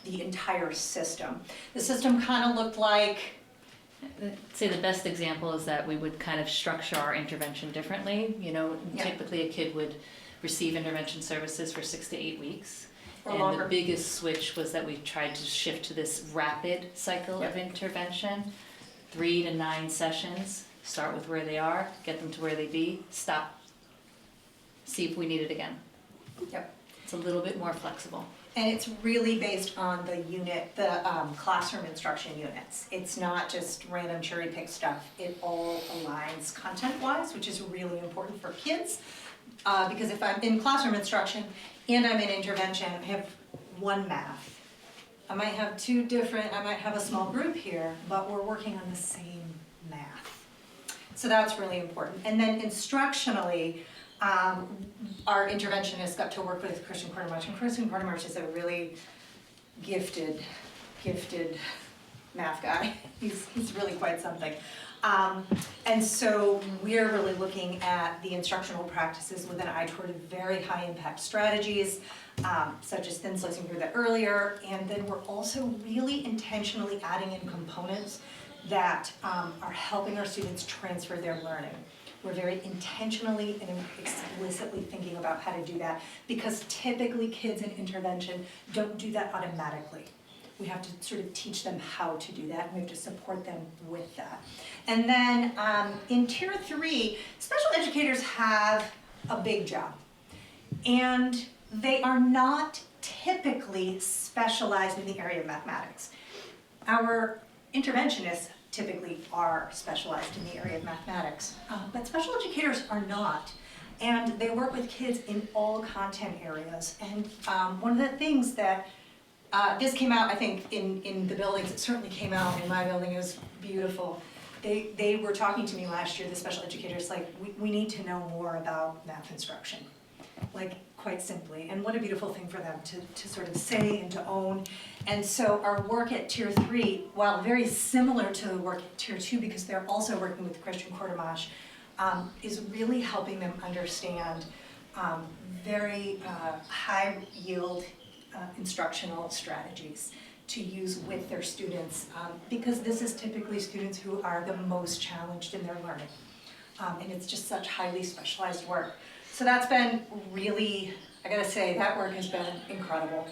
the entire system. The system kind of looked like, I'd say the best example is that we would kind of structure our intervention differently. Typically a kid would receive intervention services for 6 to 8 weeks. Or and longer. The biggest switch was that we tried to shift to this rapid cycle of intervention, 3 to 9 sessions, start with where they are, get them to where they be, stop, see if we need it again. Yep. It's a little bit more flexible. And it's really based on the unit, the classroom instruction units. It's not just random cherry pick stuff. It all aligns content-wise, which is really important for kids. Because if I'm in classroom instruction and I'm in intervention, I have one math. I might have I might have a small group here, but we're working on the same math. So that's really important. And then instructionally, our interventionists got to work with Christian Quartermash, and Christian Quartermash is a really gifted math guy. He's really quite something. And so we're really looking at the instructional practices with an eye toward very high impact strategies, such as thin slicing through that earlier, and then we're also really intentionally adding in components that are helping our students transfer their learning. We're very intentionally and explicitly thinking about how to do that, because typically kids in intervention don't do that automatically. We have to sort of teach them how to do that, and we have to support them with that. And then in tier 3, special educators have a big job. And they are not typically specialized in the area of mathematics. Our interventionists typically are specialized in the area of mathematics, but special educators are not. And they work with kids in all content areas. And one of the things that, this came out, I think, in the buildings, it certainly came out in my building, it was beautiful. They were talking to me last year, the special educators, like, we need to know more about math instruction, like, quite simply. And what a beautiful thing for them to sort of say and to own. And so our work at Tier 3, while very similar to the work at Tier 2, because they're also working with Christian Quartermash, is really helping them understand very high yield instructional strategies to use with their students, because this is typically students who are the most challenged in their learning. And it's just such highly specialized work. So that's been really, I gotta say, that work has been incredible.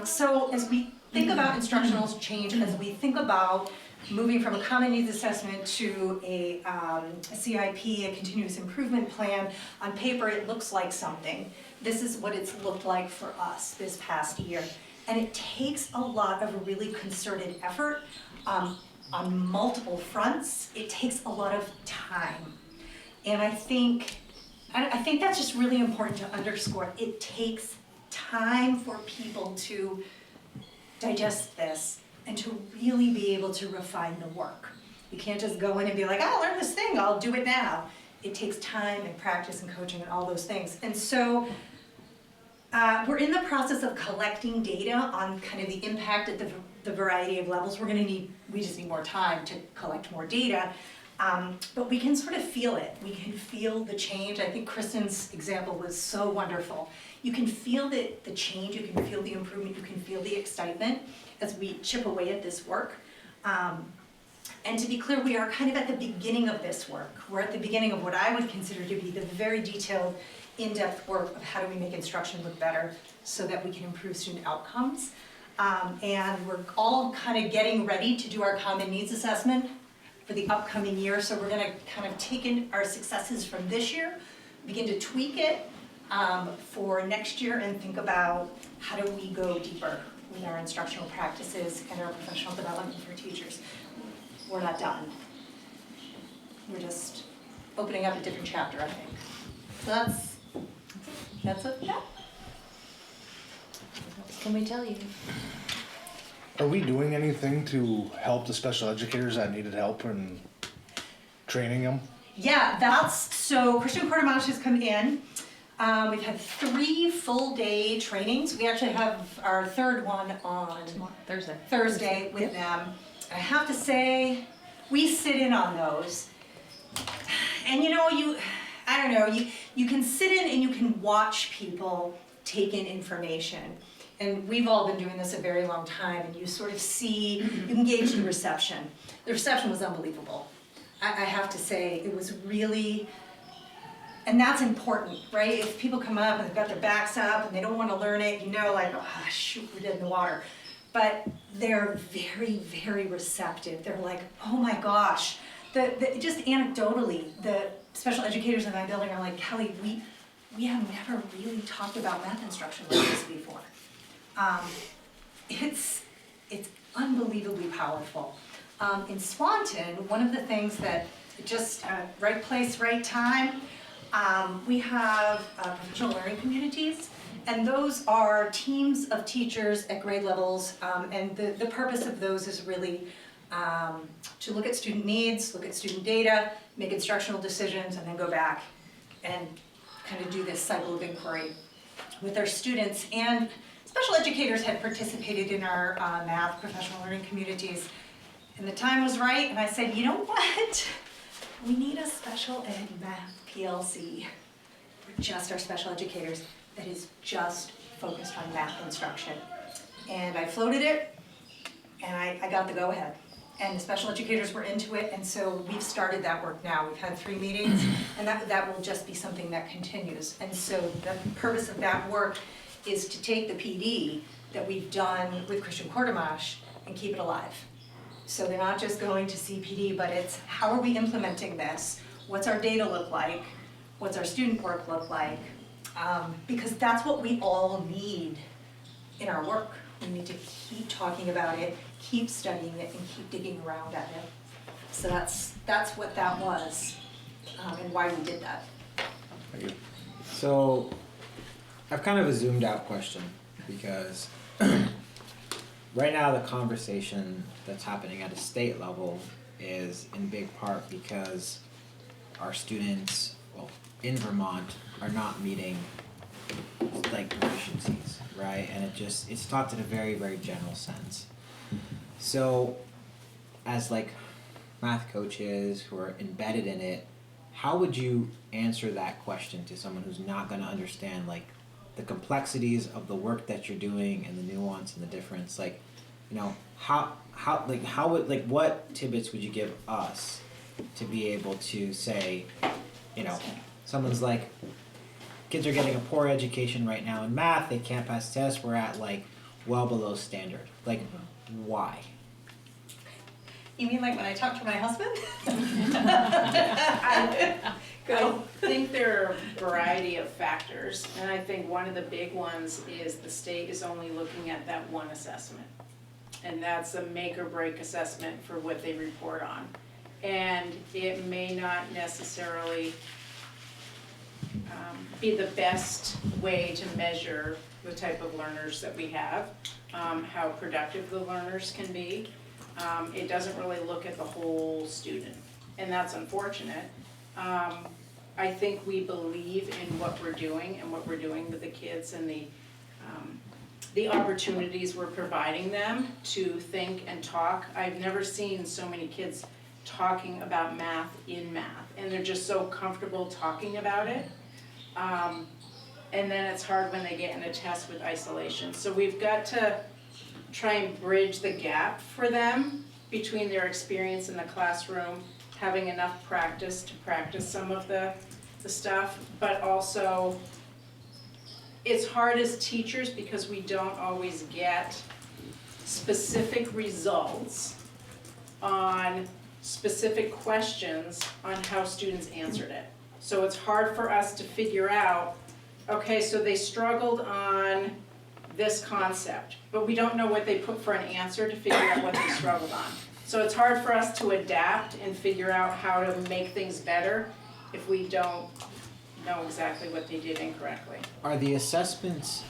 So as we think about instructional change, as we think about moving from a common needs assessment to a CIP, a continuous improvement plan, on paper it looks like something. This is what it's looked like for us this past year. And it takes a lot of really concerted effort on multiple fronts. It takes a lot of time. And I think that's just really important to underscore. It takes time for people to digest this and to really be able to refine the work. You can't just go in and be like, I learned this thing, I'll do it now. It takes time and practice and coaching and all those things. And so we're in the process of collecting data on kind of the impact at the variety of levels. We just need more time to collect more data. But we can sort of feel it. We can feel the change. I think Kristen's example was so wonderful. You can feel the change, you can feel the improvement, you can feel the excitement as we chip away at this work. And to be clear, we are kind of at the beginning of this work. We're at the beginning of what I would consider to be the very detailed, in-depth work of how do we make instruction look better so that we can improve student outcomes. And we're all kind of getting ready to do our common needs assessment for the upcoming year. So we're gonna kind of take in our successes from this year, begin to tweak it for next year, and think about how do we go deeper with our instructional practices and our professional development for teachers. We're not done. We're just opening up a different chapter, I think. So that's it. Yeah. What can we tell you? Are we doing anything to help the special educators that needed help in training them? Yeah, so Christian Quartermash has come in. We've had 3 full-day trainings. We actually have our third one on Thursday with them. I have to say, we sit in on those. And I don't know, you can sit in and you can watch people take in information. And we've all been doing this a very long time, and you sort of see, you can gauge the reception. The reception was unbelievable. I have to say, it was really, and that's important, right? If people come up and they've got their backs up and they don't want to learn it, like, oh shoot, we're dead in the water. But they're very, very receptive. They're like, oh my gosh. Just anecdotally, the special educators in my building are like, Kelly, we have never really talked about math instruction like this before. It's unbelievably powerful. In Swanton, one of the things that just right place, right time, we have professional learning communities, and those are teams of teachers at grade levels, and the purpose of those is really to look at student needs, look at student data, make instructional decisions, and then go back and kind of do this cycle of inquiry with our students. And special educators had participated in our math professional learning communities, and the time was right, and I said, you know what? We need a special ed math PLC for just our special educators that is just focused on math instruction. And I floated it, and I got the go-ahead. And the special educators were into it, and so we've started that work now. We've had 3 meetings, and that will just be something that continues. And so the purpose of that work is to take the PD that we've done with Christian Quartermash and keep it alive. So they're not just going to CPD, but it's how are we implementing this? What's our data look like? what's our student work look like? Because that's what we all need in our work. We need to keep talking about it, keep studying it, and keep digging around at it. So that's what that was, and why we did that. So, I've kind of a zoomed out question because right now the conversation that's happening at a state level is in big part because our students, well, in Vermont are not meeting like proficiencies, right? And it's talked in a very, very general sense. So, as like math coaches who are embedded in it, how would you answer that question to someone who's not going to understand like the complexities of the work that you're doing and the nuance and the difference? Like, you know, what tidbits would you give us to be able to say, you know, someone's like, kids are getting a poor education right now in math, they can't pass tests, we're at like well below standard. Like, why? You mean like when I talk to my husband? I think there are a variety of factors, and I think one of the big ones is the state is only looking at that one assessment. And that's a make or break assessment for what they report on. And it may not necessarily be the best way to measure the type of learners that we have, how productive the learners can be. It doesn't really look at the whole student, and that's unfortunate. I think we believe in what we're doing and what we're doing with the kids and the opportunities we're providing them to think and talk. I've never seen so many kids talking about math in math, and they're just so comfortable talking about it. And then it's hard when they get in a test with isolation. So we've got to try and bridge the gap for them between their experience in the classroom, having enough practice to practice some of the stuff, but also it's hard as teachers because we don't always get specific results on specific questions on how students answered it. So it's hard for us to figure out, okay, so they struggled on this concept, but we don't know what they put for an answer to figure out what they struggled on. So it's hard for us to adapt and figure out how to make things better if we don't know exactly what they did incorrectly. Are the assessments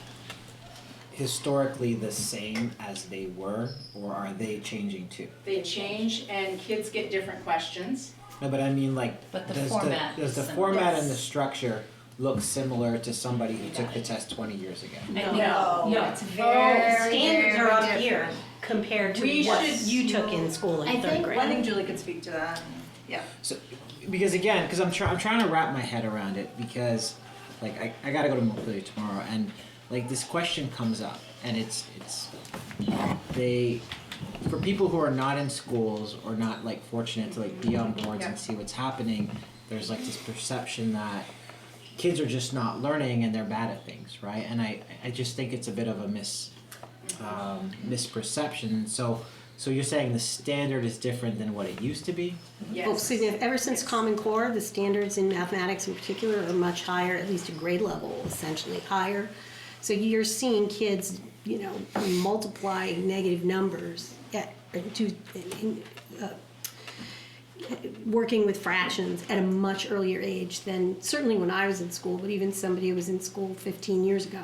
historically the same as they were, or are they changing too? They change and kids get different questions. No, but I mean like, But the does format does the is format similar. and the structure look similar to somebody who took the test 20 years ago? No. It's very, Standards are up very here different. compared to We what should- you took in school in third grade. I think Julie could speak to that. Yeah. So, because I'm trying to wrap my head around it because, like, I gotta go to Montpelier tomorrow, and like this question comes up, and it's for people who are not in schools or not like fortunate to like be on boards and see what's happening. There's like this perception that kids are just not learning and they're bad at things, right? And I just think it's a bit of a misperception. So you're saying the standard is different than what it used to be? Well, ever since Common Core, the standards in mathematics in particular are much higher, at least at grade level, essentially higher. So you're seeing kids, you know, multiply negative numbers working with fractions at a much earlier age than certainly when I was in school, but even somebody who was in school 15 years ago,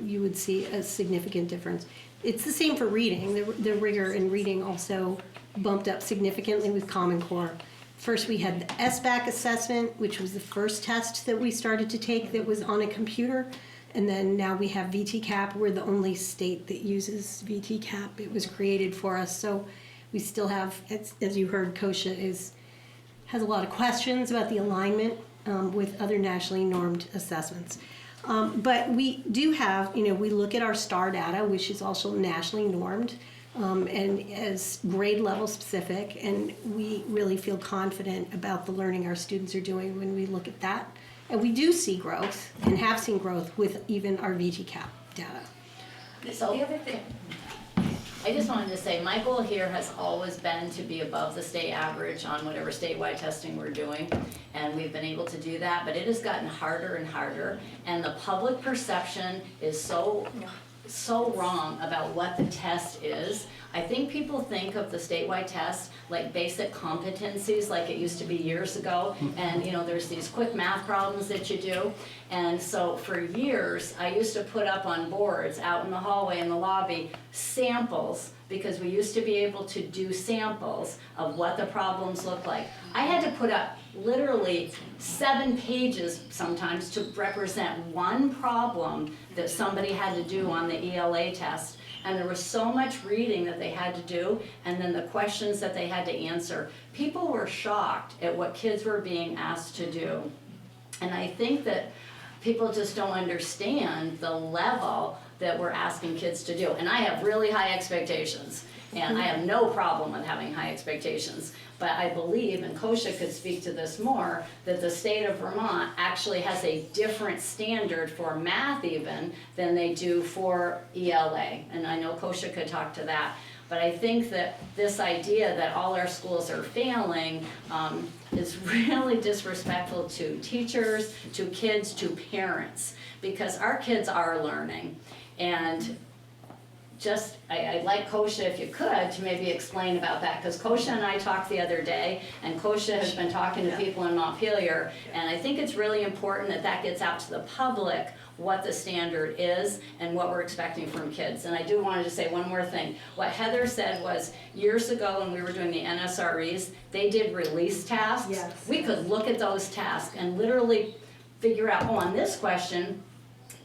you would see a significant difference. It's the same for reading. The rigor in reading also bumped up significantly with Common Core. First we had the SBAC assessment, which was the first test that we started to take that was on a computer. And then now we have VTCAP. We're the only state that uses VTCAP. It was created for us. So we still have, as you heard, Kosha has a lot of questions about the alignment with other nationally normed assessments. But we do have, you know, we look at our STAR data, which is also nationally normed and as grade level specific, and we really feel confident about the learning our students are doing when we look at that. And we do see growth and have seen growth with even our VTCAP data. So the other thing, I just wanted to say, my goal here has always been to be above the state average on whatever statewide testing we're doing. And we've been able to do that, but it has gotten harder and harder. And the public perception is so wrong about what the test is. I think people think of the statewide test like basic competencies like it used to be years ago. And you know, there's these quick math problems that you do. And so for years, I used to put up on boards out in the hallway in the lobby samples, because we used to be able to do samples of what the problems look like. I had to put up literally 7 pages sometimes to represent one problem that somebody had to do on the ELA test. And there was so much reading that they had to do, and then the questions that they had to answer. People were shocked at what kids were being asked to do. And I think that people just don't understand the level that we're asking kids to do. And I have really high expectations, and I have no problem with having high expectations. But I believe, and Kosha could speak to this more, that the state of Vermont actually has a different standard for math even than they do for ELA. And I know Kosha could talk to that. But I think that this idea that all our schools are failing is really disrespectful to teachers, to kids, to parents, because our kids are learning. And just, I'd like Kosha, if you could, to maybe explain about that, because Kosha and I talked the other day, and Kosha has been talking to people in Montpelier, and I think it's really important that that gets out to the public what the standard is and what we're expecting from kids. And I do want to just say one more thing. What Heather said was, years ago when we were doing the NSREs, they did release tasks. Yes. We could look at those tasks and literally figure out, oh, on this question,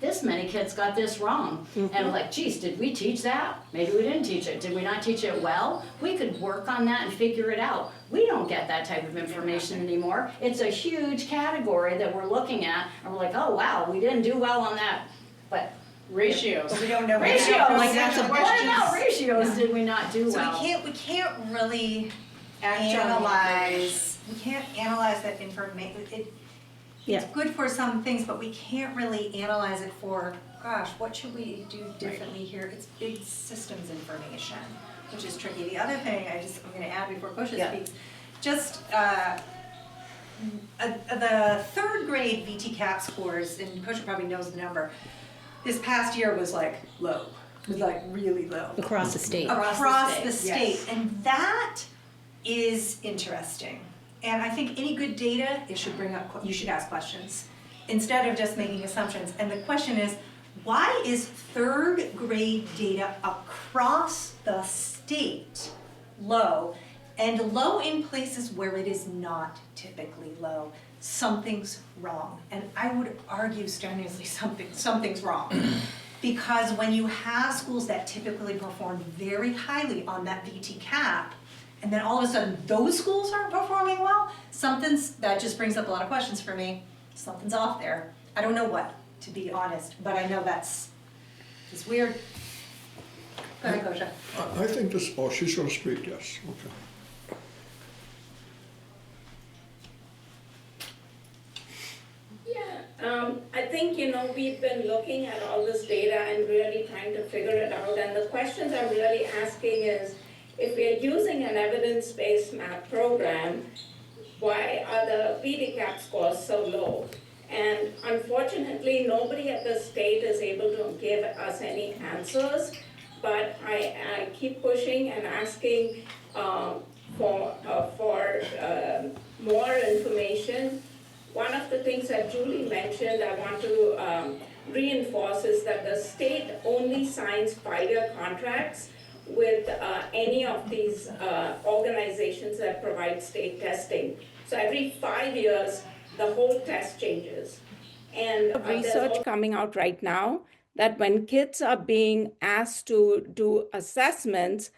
this many kids got this wrong. And we're like, geez, did we teach that? Maybe we didn't teach it. Did we not teach it well? We could work on that and figure it out. We don't get that type of information anymore. It's a huge category that we're looking at, and we're like, oh wow, we didn't do well on that. But Ratios. We don't know. ratios, Like that's a what question. about ratios did we not do So well? we can't really Act on analyze, we can't analyze that information. It's good for some things, but we can't really analyze it for, gosh, what should we do differently here? It's big systems information, which is tricky. The other thing I'm gonna add before Kosha speaks, just the 3rd grade VT-CAP scores, and Kosha probably knows the number, this past year was like low. It was like really low. Across the state. Across the state. Yes. And that is interesting. And I think any good data, you should ask questions instead of just making assumptions. And the question is, why is 3rd grade data across the state low, and low in places where it is not typically low? Something's wrong. And I would argue strenuously something's wrong. Because when you have schools that typically perform very highly on that VT-CAP, and then all of a sudden those schools aren't performing well, that just brings up a lot of questions for me. Something's off there. I don't know what, to be honest, but I know it's weird. Go ahead, Kosha. I think this, oh, she's gonna speak, yes, okay. Yeah, I think, we've been looking at all this data and really trying to figure it out. And the questions I'm really asking is, if we're using an evidence-based math program, why are the VT-CAP scores so low? And unfortunately, nobody at the state is able to give us any answers, but I keep pushing and asking for more information. One of the things that Julie mentioned, I want to reinforce, is that the state only signs 5-year contracts with any of these organizations that provide state testing. So every 5 years, the whole test changes. And research coming out right now that when kids are being asked to do assessments,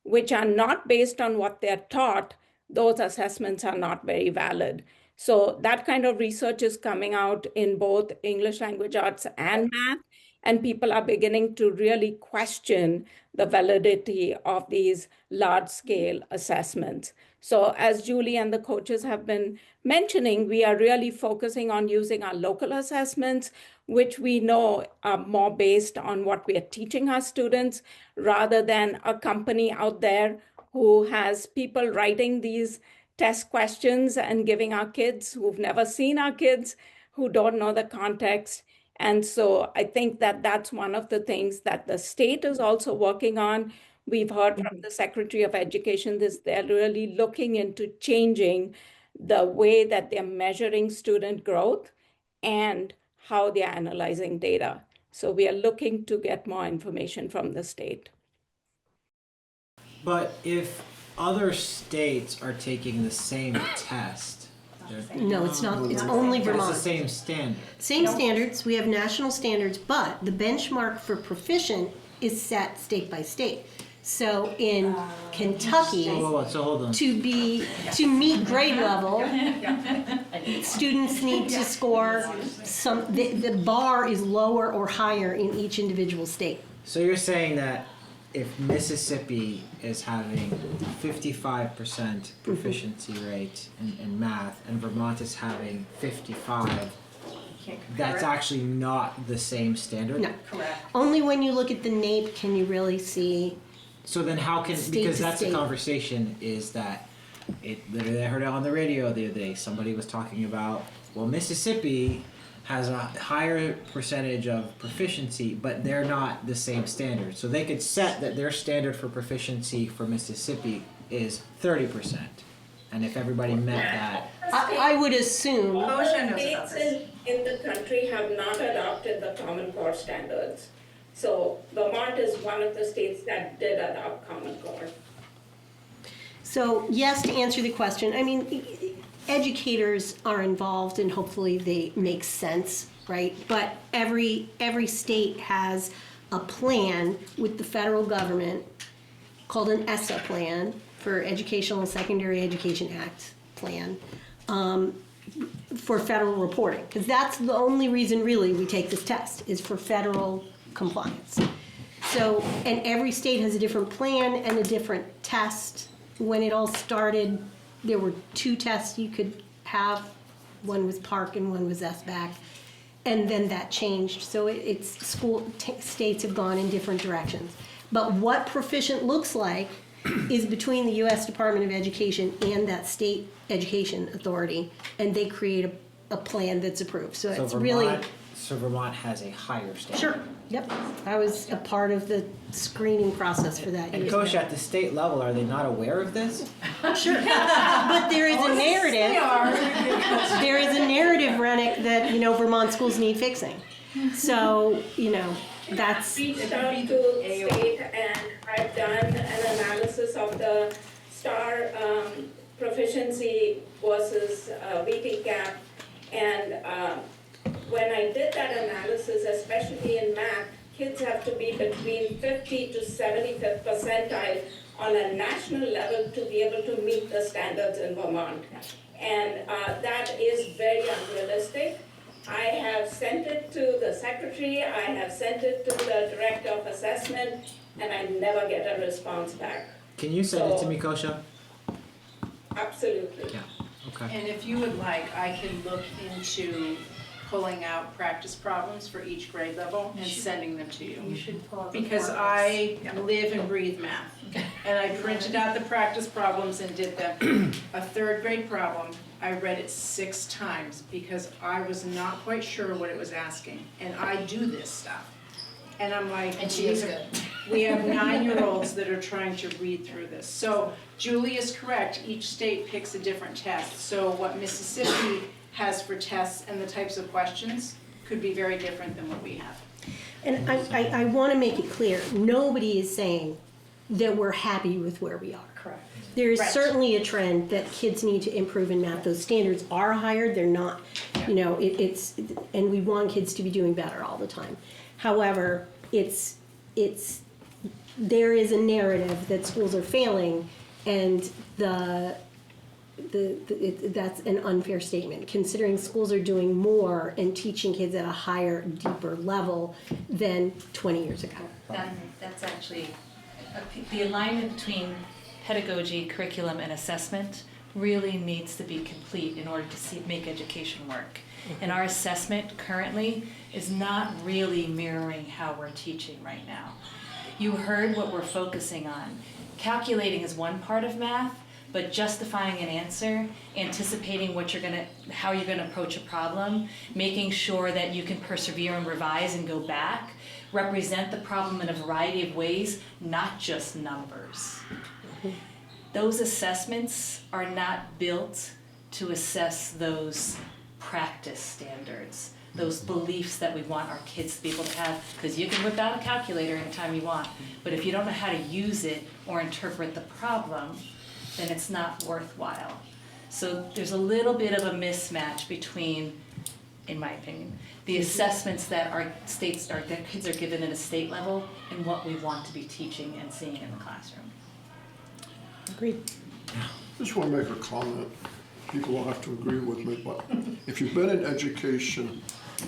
which are not based on what they're taught, those assessments are not very valid. So that kind of research is coming out in both English language arts and math, and people are beginning to really question the validity of these large-scale assessments. So as Julie and the coaches have been mentioning, we are really focusing on using our local assessments, which we know are more based on what we are teaching our students, rather than a company out there who has people writing these test questions and giving our kids who've never seen our kids, who don't know the context. And so I think that that's one of the things that the state is also working on. We've heard from the Secretary of Education this, they're really looking into changing the way that they're measuring student growth and how they're analyzing data. So we are looking to get more information from the state. But if other states are taking the same test, No, it's not, it's only it's Vermont. the same standard. Same standards, we have national standards, but the benchmark for proficient is set state by state. So in Kentucky, So hold on. to meet grade level, students need to score the bar is lower or higher in each individual state. So you're saying that if Mississippi is having 55% proficiency rate in math and Vermont is having 55, that's actually not the same standard? No. Correct. Only when you look at the NAEP can you really see. So then how can, State because to that's state. the conversation, is that literally I heard it on the radio the other day, somebody was talking about, well, Mississippi has a higher percentage of proficiency, but they're not the same standard. So they could set that their standard for proficiency for Mississippi is 30%. And if everybody met that, I would assume. Oh, States in the country have not adopted the Common Core standards. So Vermont is one of the states that did adopt Common Core. So yes, to answer the question, I mean, educators are involved and hopefully they make sense, right? But every state has a plan with the federal government called an ESSA plan, for Educational and Secondary Education Act plan, for federal reporting. Because that's the only reason really we take this test, is for federal compliance. So, and every state has a different plan and a different test. When it all started, there were 2 tests you could have. One was PARC and one was SBAC. And then that changed. So states have gone in different directions. But what proficient looks like is between the U.S. Department of Education and that state education authority, and they create a plan that's approved. So it's really. So Vermont has a higher standard. Sure, yep. I was a part of the screening process for that. And Coach, at the state level, are they not aware of this? Sure, but there is a narrative. There is a narrative, Rennick, that, Vermont schools need fixing. So, that's. Reached out to state and I've done an analysis of the STAR proficiency versus weekly gap. And when I did that analysis, especially in math, kids have to be between 50 to 75th percentile on a national level to be able to meet the standards in Vermont. And that is very unrealistic. I have sent it to the secretary, I have sent it to the director of assessment, and I never get a response back. Can you send it to me, Kosha? Absolutely. Yeah. Okay. And if you would like, I can look into pulling out practice problems for each grade level and sending them to you. You should pull out the Because formats. I live and breathe math. And I printed out the practice problems and did them. A 3rd grade problem, I read it 6 times because I was not quite sure what it was asking. And I do this stuff. And I'm like, And she is good. we have 9-year-olds that are trying to read through this. So Julie is correct, each state picks a different test. So what Mississippi has for tests and the types of questions could be very different than what we have. And I want to make it clear, nobody is saying that we're happy with where we are. Correct. There is Right. certainly a trend that kids need to improve in math. Those standards are higher, they're not, and we want kids to be doing better all the time. However, there is a narrative that schools are failing, and that's an unfair statement, considering schools are doing more and teaching kids at a higher, deeper level than 20 years ago. That's actually, the alignment between pedagogy, curriculum, and assessment really needs to be complete in order to make education work. And our assessment currently is not really mirroring how we're teaching right now. You heard what we're focusing on. Calculating is one part of math, but justifying an answer, anticipating how you're gonna approach a problem, making sure that you can persevere and revise and go back, represent the problem in a variety of ways, not just numbers. Those assessments are not built to assess those practice standards, those beliefs that we want our kids to be able to have, because you can whip out a calculator anytime you want, but if you don't know how to use it or interpret the problem, then it's not worthwhile. So there's a little bit of a mismatch between, in my opinion, the assessments that that kids are given at a state level and what we want to be teaching and seeing in the classroom. Agreed. Just want to make a comment. People don't have to agree with me, but if you've been in education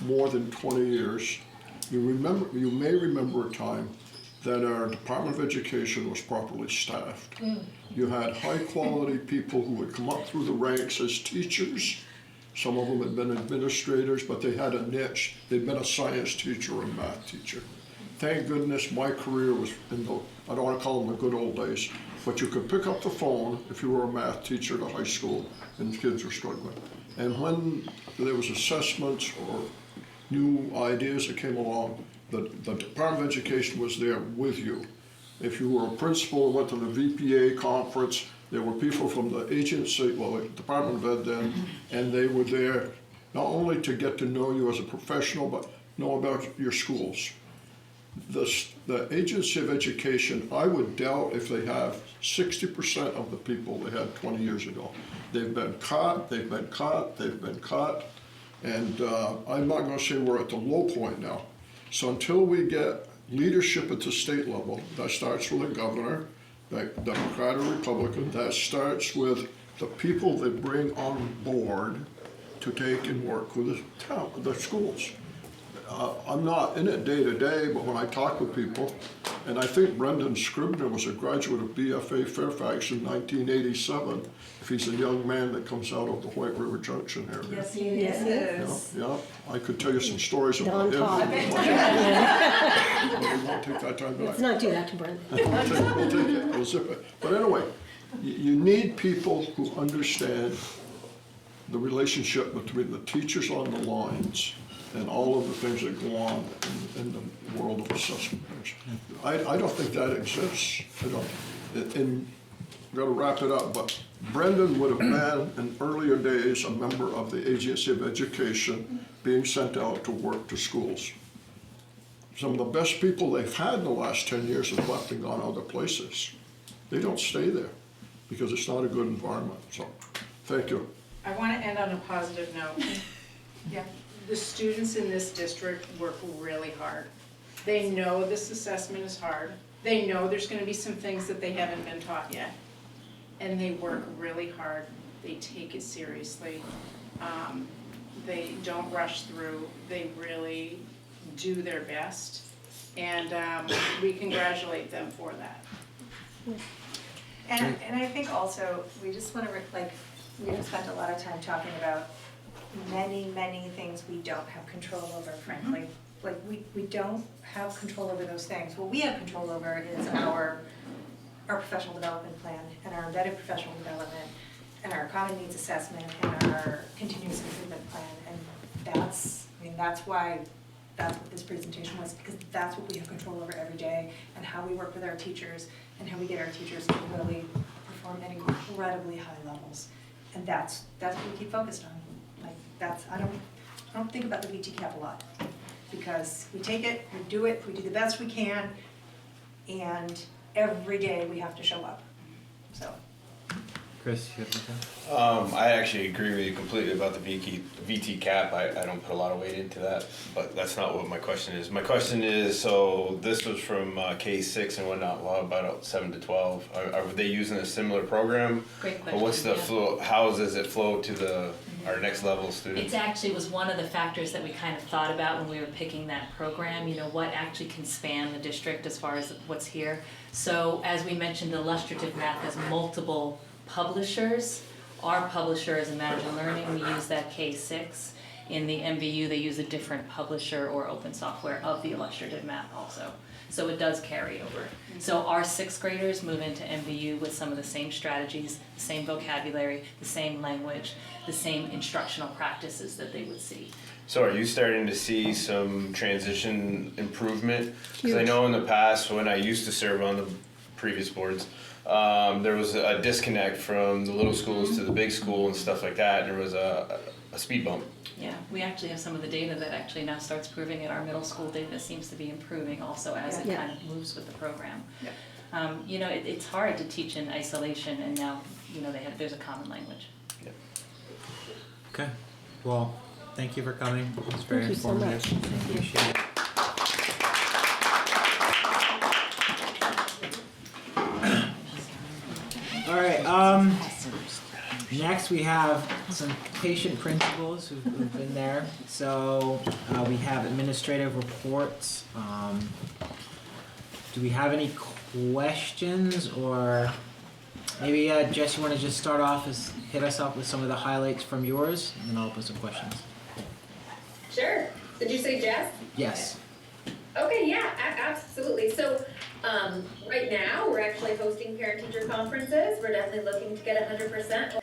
more than 20 years, you may remember a time that our Department of Education was properly staffed. You had high-quality people who would come up through the ranks as teachers. Some of them had been administrators, but they had a niche. They'd been a science teacher or a math teacher. Thank goodness my career was in the, I don't want to call them the good old days, but you could pick up the phone if you were a math teacher at a high school and kids were struggling. And when there was assessments or new ideas that came along, the Department of Education was there with you. If you were a principal and went to the VPA conference, there were people from the agency, well, the Department of Ed then, and they were there not only to get to know you as a professional, but know about your schools. The Agency of Education, I would doubt if they have 60% of the people they had 20 years ago. They've been cut, they've been cut, they've been cut, and I'm not going to say we're at the low point now. So until we get leadership at the state level, that starts with the governor, Democrat or Republican, that starts with the people that bring on board to take and work with the schools. I'm not in it day to day, but when I talk with people, and I think Brendan Scribner was a graduate of BFA Fairfax in 1987, if he's a young man that comes out of the White River Junction area. Yes, he is. Yeah, I could tell you some stories about him. Don We won't take that time tonight. Let's not do that to Brendan. We'll take it, we'll zip it. But anyway, you need people who understand the relationship between the teachers on the lines and all of the things that go on in the world of assessment. I don't think that exists. I don't. And I've got to wrap it up, but Brendan would have been, in earlier days, a member of the Agency of Education being sent out to work to schools. Some of the best people they've had in the last 10 years have left and gone other places. They don't stay there because it's not a good environment. So, thank you. I want to end on a positive note. Yeah. The students in this district work really hard. They know this assessment is hard. They know there's going to be some things that they haven't been taught yet. And they work really hard. They take it seriously. They don't rush through. They really do their best. And we congratulate them for that. And I think also, we just want to, we have spent a lot of time talking about many things we don't have control over, frankly. Like, we don't have control over those things. What we have control over is our professional development plan and our embedded professional development and our common needs assessment and our continuous improvement plan. And that's why that's what this presentation was, because that's what we have control over every day, and how we work with our teachers and how we get our teachers to really perform at incredibly high levels. And that's what we keep focused on. I don't think about the VT-CAP a lot, because we take it, we do the best we can, and every day we have to show up, so. Chris, you have anything? I actually agree with you completely about the VT cap. I don't put a lot of weight into that, but that's not what my question is. My question is, so this was from K6 and whatnot, well, about 7 to 12. Are they using a similar program? Great question. Or what's the flow, how does it flow to the our next level student? It actually was one of the factors that we kind of thought about when we were picking that program, you know, what actually can span the district as far as what's here. So as we mentioned, illustrative math has multiple publishers. Our publisher is Imagine Learning, we use that K6. In the MVU, they use a different publisher or open software of the illustrative math also. So it does carry over. So our 6th graders move into MVU with some of the same strategies, the same vocabulary, the same language, the same instructional practices that they would see. So are you starting to see some transition improvement? Because I Huge. know in the past, when I used to serve on the previous boards, there was a disconnect from the little schools to the big school and stuff like that, and there was a speed bump. Yeah, we actually have some of the data that actually now starts proving it. Our middle school data seems to be improving also as it Yeah. kind of moves with the program. You know, it's hard to teach in isolation, and now, you know, there's a common language. Okay, well, thank you for coming. It's very Thank you so informative. much. Appreciate it. All right, next we have some patient principals who've been there. So we have administrative reports. Do we have any questions, or maybe Jess, you want to just start off, hit us up with some of the highlights from yours, and then I'll open some questions. Sure. Did you say Jess? Yes. Okay, yeah, absolutely. So right now, we're actually hosting parent-teacher conferences. We're definitely looking to get 100%.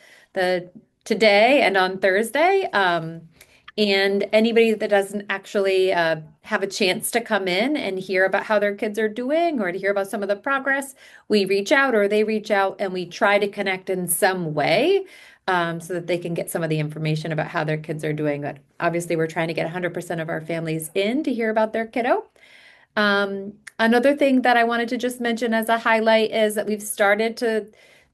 Today and on Thursday. And anybody that doesn't actually have a chance to come in and hear about how their kids are doing or to hear about some of the progress, we reach out or they reach out and we try to connect in some way so that they can get some of the information about how their kids are doing. But obviously, we're trying to get 100% of our families in to hear about their kiddo. Another thing that I wanted to just mention as a highlight is that we've started to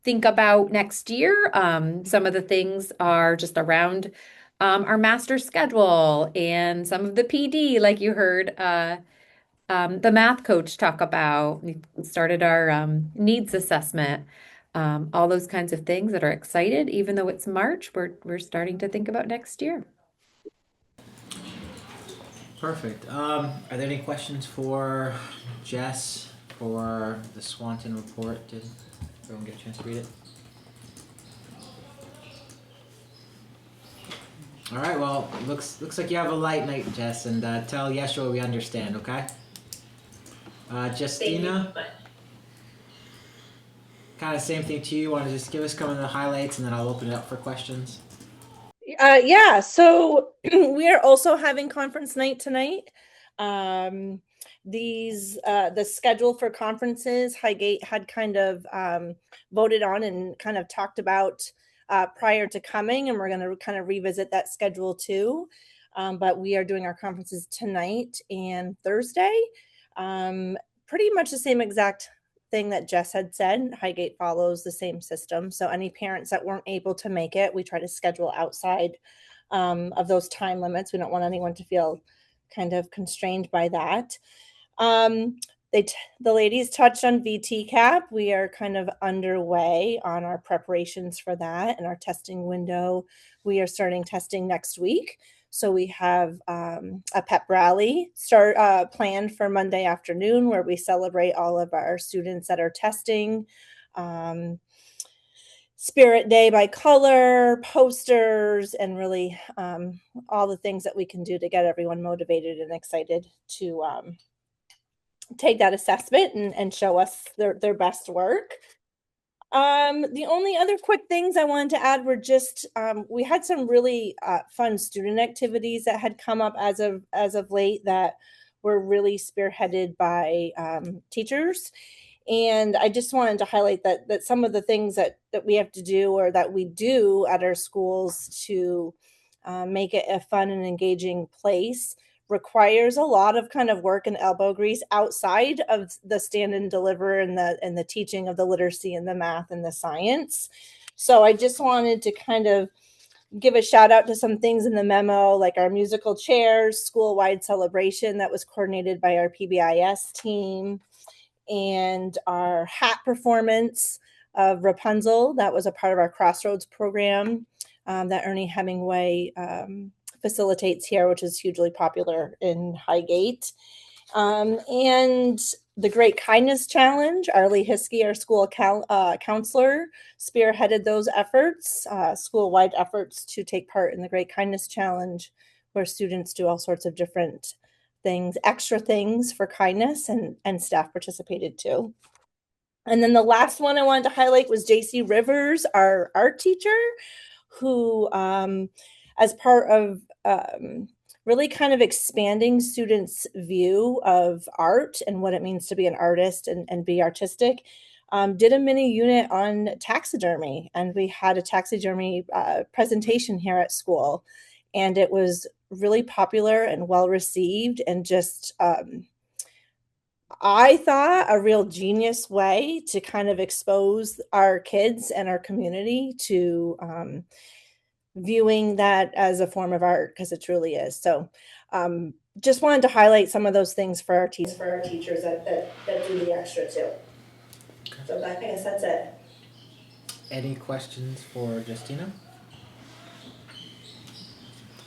think about next year. Some of the things are just around our master schedule and some of the PD, like you heard the math coach talk about. We started our needs assessment, all those kinds of things that are excited. Even though it's March, we're starting to think about next year. Perfect. Are there any questions for Jess for the Swanton report? Did everyone get a chance to read it? All right. Well, looks like you have a light night, Jess, and tell Yeshua we understand. Okay. Justina. Kind of same thing to you. Want to just give us some of the highlights, and then I'll open it up for questions. Yeah, so we are also having conference night tonight. The schedule for conferences, Highgate had kind of voted on and kind of talked about prior to coming, and we're going to kind of revisit that schedule too. But we are doing our conferences tonight and Thursday. Pretty much the same exact thing that Jess had said. Highgate follows the same system. So any parents that weren't able to make it, we try to schedule outside of those time limits. We don't want anyone to feel kind of constrained by that. The ladies touched on VTCAP. We are kind of underway on our preparations for that and our testing window. We are starting testing next week. So we have a pep rally planned for Monday afternoon where we celebrate all of our students that are testing. Spirit Day by color, posters, and really all the things that we can do to get everyone motivated and excited to take that assessment and show us their best work. The only other quick things I wanted to add were just we had some really fun student activities that had come up as of late that were really spearheaded by teachers. And I just wanted to highlight that some of the things that we have to do or that we do at our schools to make it a fun and engaging place requires a lot of kind of work and elbow grease outside of the stand and deliver and the teaching of the literacy and the math and the science. So I just wanted to kind of give a shout out to some things in the memo, like our musical chairs, school-wide celebration that was coordinated by our PBIS team, and our hat performance of Rapunzel that was a part of our Crossroads program. that Ernie Hemingway facilitates here, which is hugely popular in Highgate. And the Great Kindness Challenge, Arlie Hiskey, our school counselor, spearheaded those efforts, school-wide efforts to take part in the Great Kindness Challenge, where students do all sorts of different things, extra things for kindness, and staff participated too. And then the last one I wanted to highlight was JC Rivers, our art teacher, who, as part of really kind of expanding students' view of art and what it means to be an artist and be artistic, did a mini unit on taxidermy. And we had a taxidermy presentation here at school. And it was really popular and well received, and just, I thought, a real genius way to kind of expose our kids and our community to viewing that as a form of art, because it truly is. So just wanted to highlight some of those things for our teachers that do the extra too. So I guess that's it. Any questions for Justina?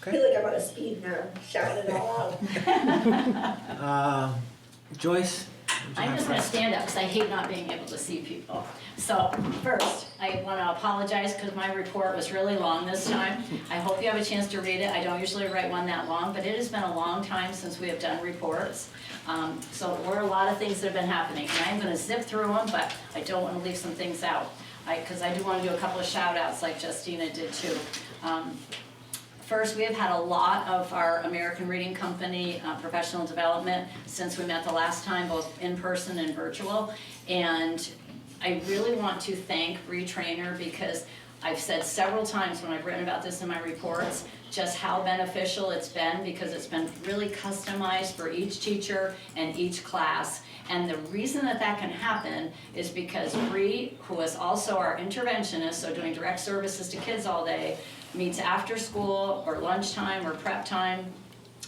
I feel like I'm on a speed now, shouting it all out. Joyce? I'm just gonna stand up because I hate not being able to see people. So first, I wanna apologize because my report was really long this time. I hope you have a chance to read it. I don't usually write one that long, but it has been a long time since we have done reports. So there were a lot of things that have been happening, and I'm gonna zip through them, but I don't wanna leave some things out. Because I do wanna do a couple of shout outs like Justina did too. First, we have had a lot of our American Reading Company professional development since we met the last time, both in person and virtual. And I really want to thank Retrainer, because I've said several times when I've written about this in my reports, just how beneficial it's been, because it's been really customized for each teacher and each class. And the reason that that can happen is because Bree, who is also our interventionist, so doing direct services to kids all day, meets after school or lunchtime or prep time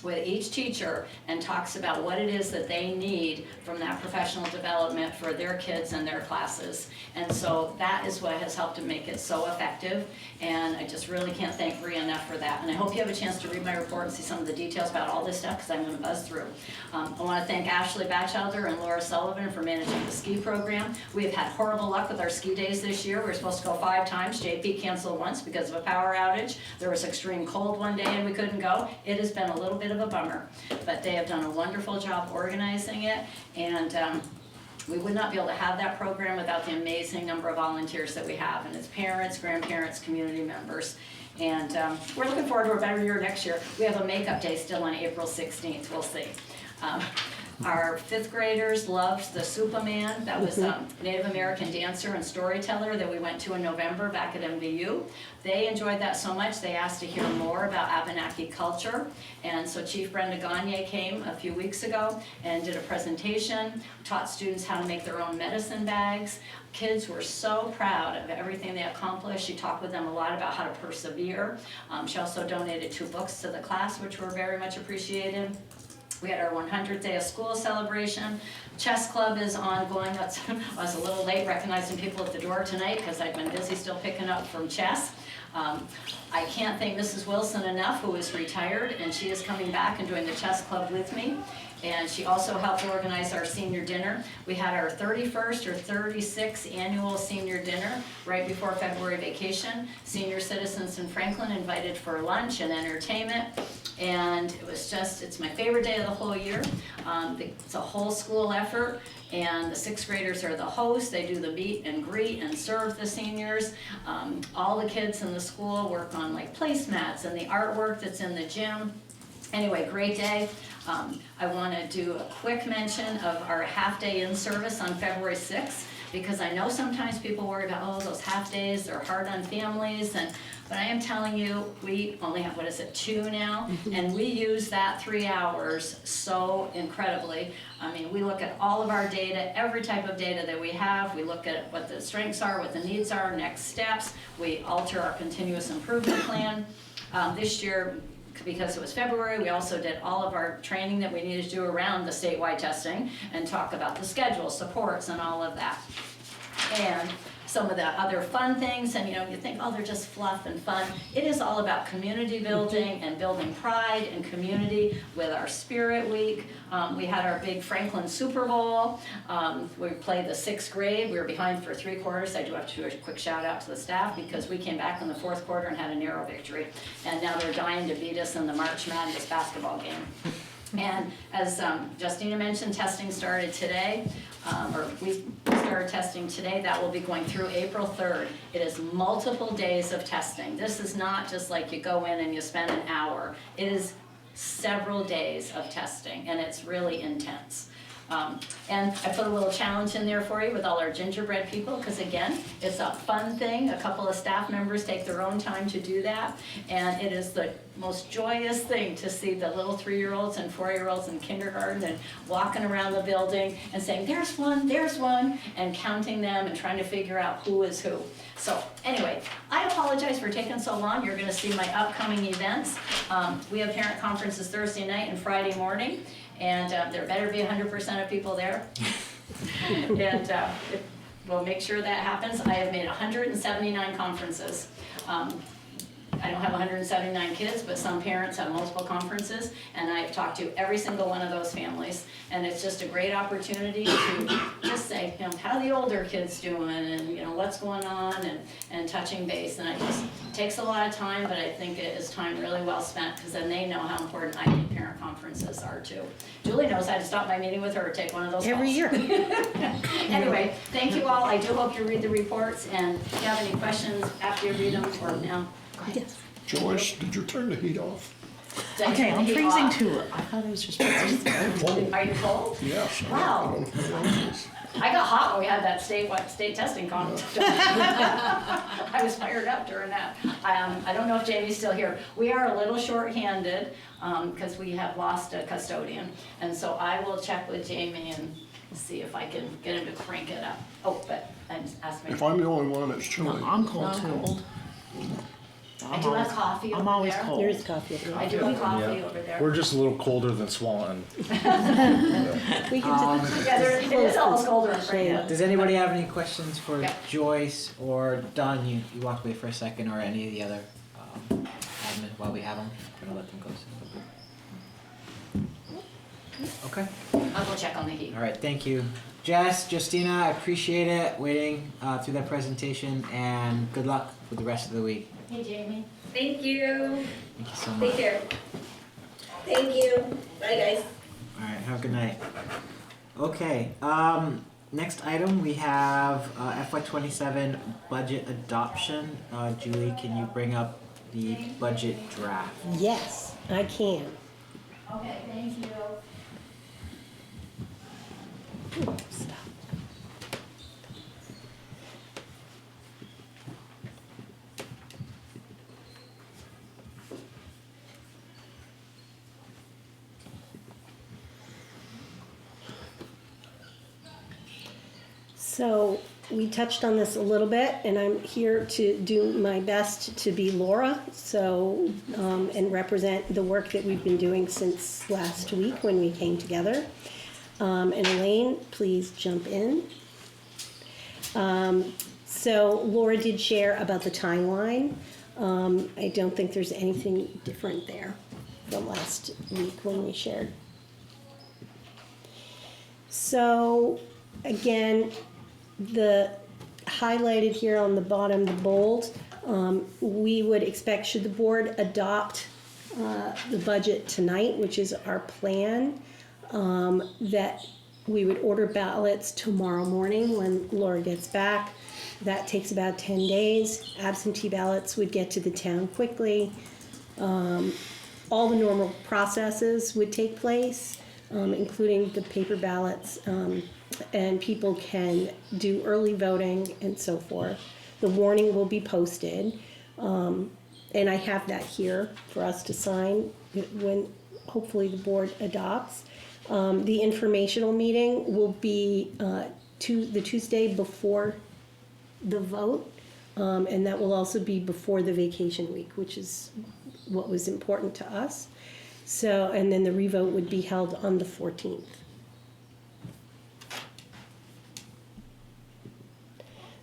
with each teacher and talks about what it is that they need from that professional development for their kids and their classes. And so that is what has helped to make it so effective. And I just really can't thank Bree enough for that. And I hope you have a chance to read my report and see some of the details about all this stuff, because I'm going to buzz through. I want to thank Ashley Batchelder and Laura Sullivan for managing the ski program. We have had horrible luck with our ski days this year. We were supposed to go 5 times. JP canceled once because of a power outage. There was extreme cold one day and we couldn't go. It has been a little bit of a bummer, but they have done a wonderful job organizing it, and we would not be able to have that program without the amazing number of volunteers that we have, and it's parents, grandparents, community members. And we're looking forward to a better year next year. We have a makeup day still on April 16th, we'll see. Our 5th graders loved the Superman. That was a Native American dancer and storyteller that we went to in November back at MVU. They enjoyed that so much they asked to hear more about Abenaki culture. And so Chief Brenda Gagne came a few weeks ago and did a presentation, taught students how to make their own medicine bags. Kids were so proud of everything they accomplished. She talked with them a lot about how to persevere. She also donated 2 books to the class, which were very much appreciated. We had our 100th day of school celebration. Chess Club is ongoing. I was a little late recognizing people at the door tonight because I'd been busy still picking up from chess. I can't thank Mrs. Wilson enough, who is retired, and she is coming back and doing the chess club with me. And she also helped organize our senior dinner. We had our 31st or 36th annual senior dinner right before February vacation. Senior citizens in Franklin invited for lunch and entertainment. And it was just, it's my favorite day of the whole year. It's a whole school effort, and the 6th graders are the hosts. They do the meet and greet and serve the seniors. All the kids in the school work on like placemats and the artwork that's in the gym. Anyway, great day. I want to do a quick mention of our half-day in-service on February 6th, because I know sometimes people worry about, oh, those half-days, they're hard on families, but I am telling you, we only have, 2 now, and we use that 3 hours so incredibly. I mean, we look at all of our data, every type of data that we have. We look at what the strengths are, what the needs are, next steps. We alter our continuous improvement plan. This year, because it was February, we also did all of our training that we needed to do around the statewide testing and talk about the schedule, supports, and all of that. And some of the other fun things, and you think, oh, they're just fluff and fun. It is all about community building and building pride and community with our Spirit Week. We had our big Franklin Super Bowl. We played the 6th grade. We were behind for 3 quarters. I do have to do a quick shout out to the staff because we came back in the 4th quarter and had a narrow victory. And now they're dying to beat us in the March Madness basketball game. And as Justina mentioned, testing started today, or we started testing today. That will be going through April 3rd. It is multiple days of testing. This is not just like you go in and you spend an hour. It is several days of testing, and it's really intense. And I put a little challenge in there for you with all our gingerbread people, because again, it's a fun thing. A couple of staff members take their own time to do that, and it is the most joyous thing to see the little 3-year-olds and 4-year-olds in kindergarten and walking around the building and saying, there's one, and counting them and trying to figure out who is who. So anyway, I apologize for taking so long. You're going to see my upcoming events. We have parent conferences Thursday night and Friday morning. And there better be 100% of people there. And we'll make sure that happens. I have made 179 conferences. I don't have 179 kids, but some parents have multiple conferences, and I've talked to every single one of those families. And it's just a great opportunity to just say, how are the older kids doing, and what's going on, and touching base. And it takes a lot of time, but I think it is time really well spent, because then they know how important I think parent conferences are too. Julie knows I had to stop my meeting with her or take one of those every calls. year. Anyway, thank you all. I do hope you read the reports, and if you have any questions after you read them or now. Yes. Joyce, did you turn the heat off? Okay, I'm freezing too. I thought it was just. Are you cold? Yes. Wow. I got hot when we had that state testing contest. I was fired up during that. I don't know if Jamie's still here. We are a little short-handed because we have lost a custodian. And so I will check with Jamie and see if I can get him to crank it up. Oh, but I just asked me. If I'm the only one that's chilly. I'm cold too. I do have coffee over there. I'm always cold. There is coffee over there. I do have coffee over there. We're just a little colder than Swanton. We can just, Yeah, it is almost colder in Franklin. Does anybody have any questions for Yeah. Joyce or Don? You walked away for a second, or any of the other admin while we have them? I'm gonna let them go. Okay. I'll go check on the heat. All right. Thank you, Jess, Justina. I appreciate it waiting through that presentation, and good luck with the rest of the week. Hey, Jamie. Thank you. Thank you so much. Take care. Thank you. Bye, guys. All right, have a good night. Okay, next item, we have FY27 budget adoption. Julie, can you bring up the budget draft? yes, I can. Okay, thank you. Stop. So we touched on this a little bit, and I'm here to do my best to be Laura, so and represent the work that we've been doing since last week when we came together. And Elaine, please jump in. So Laura did share about the timeline. I don't think there's anything different there from last week when we shared. So again, the highlighted here on the bottom, the bold, we would expect, should the board adopt the budget tonight, which is our plan, that we would order ballots tomorrow morning when Laura gets back. That takes about 10 days. Absentee ballots would get to the town quickly. All the normal processes would take place, including the paper ballots, and people can do early voting and so forth. The warning will be posted, and I have that here for us to sign when hopefully the board adopts. The informational meeting will be the Tuesday before the vote, and that will also be before the vacation week, which is what was important to us. So, and then the revote would be held on the 14th.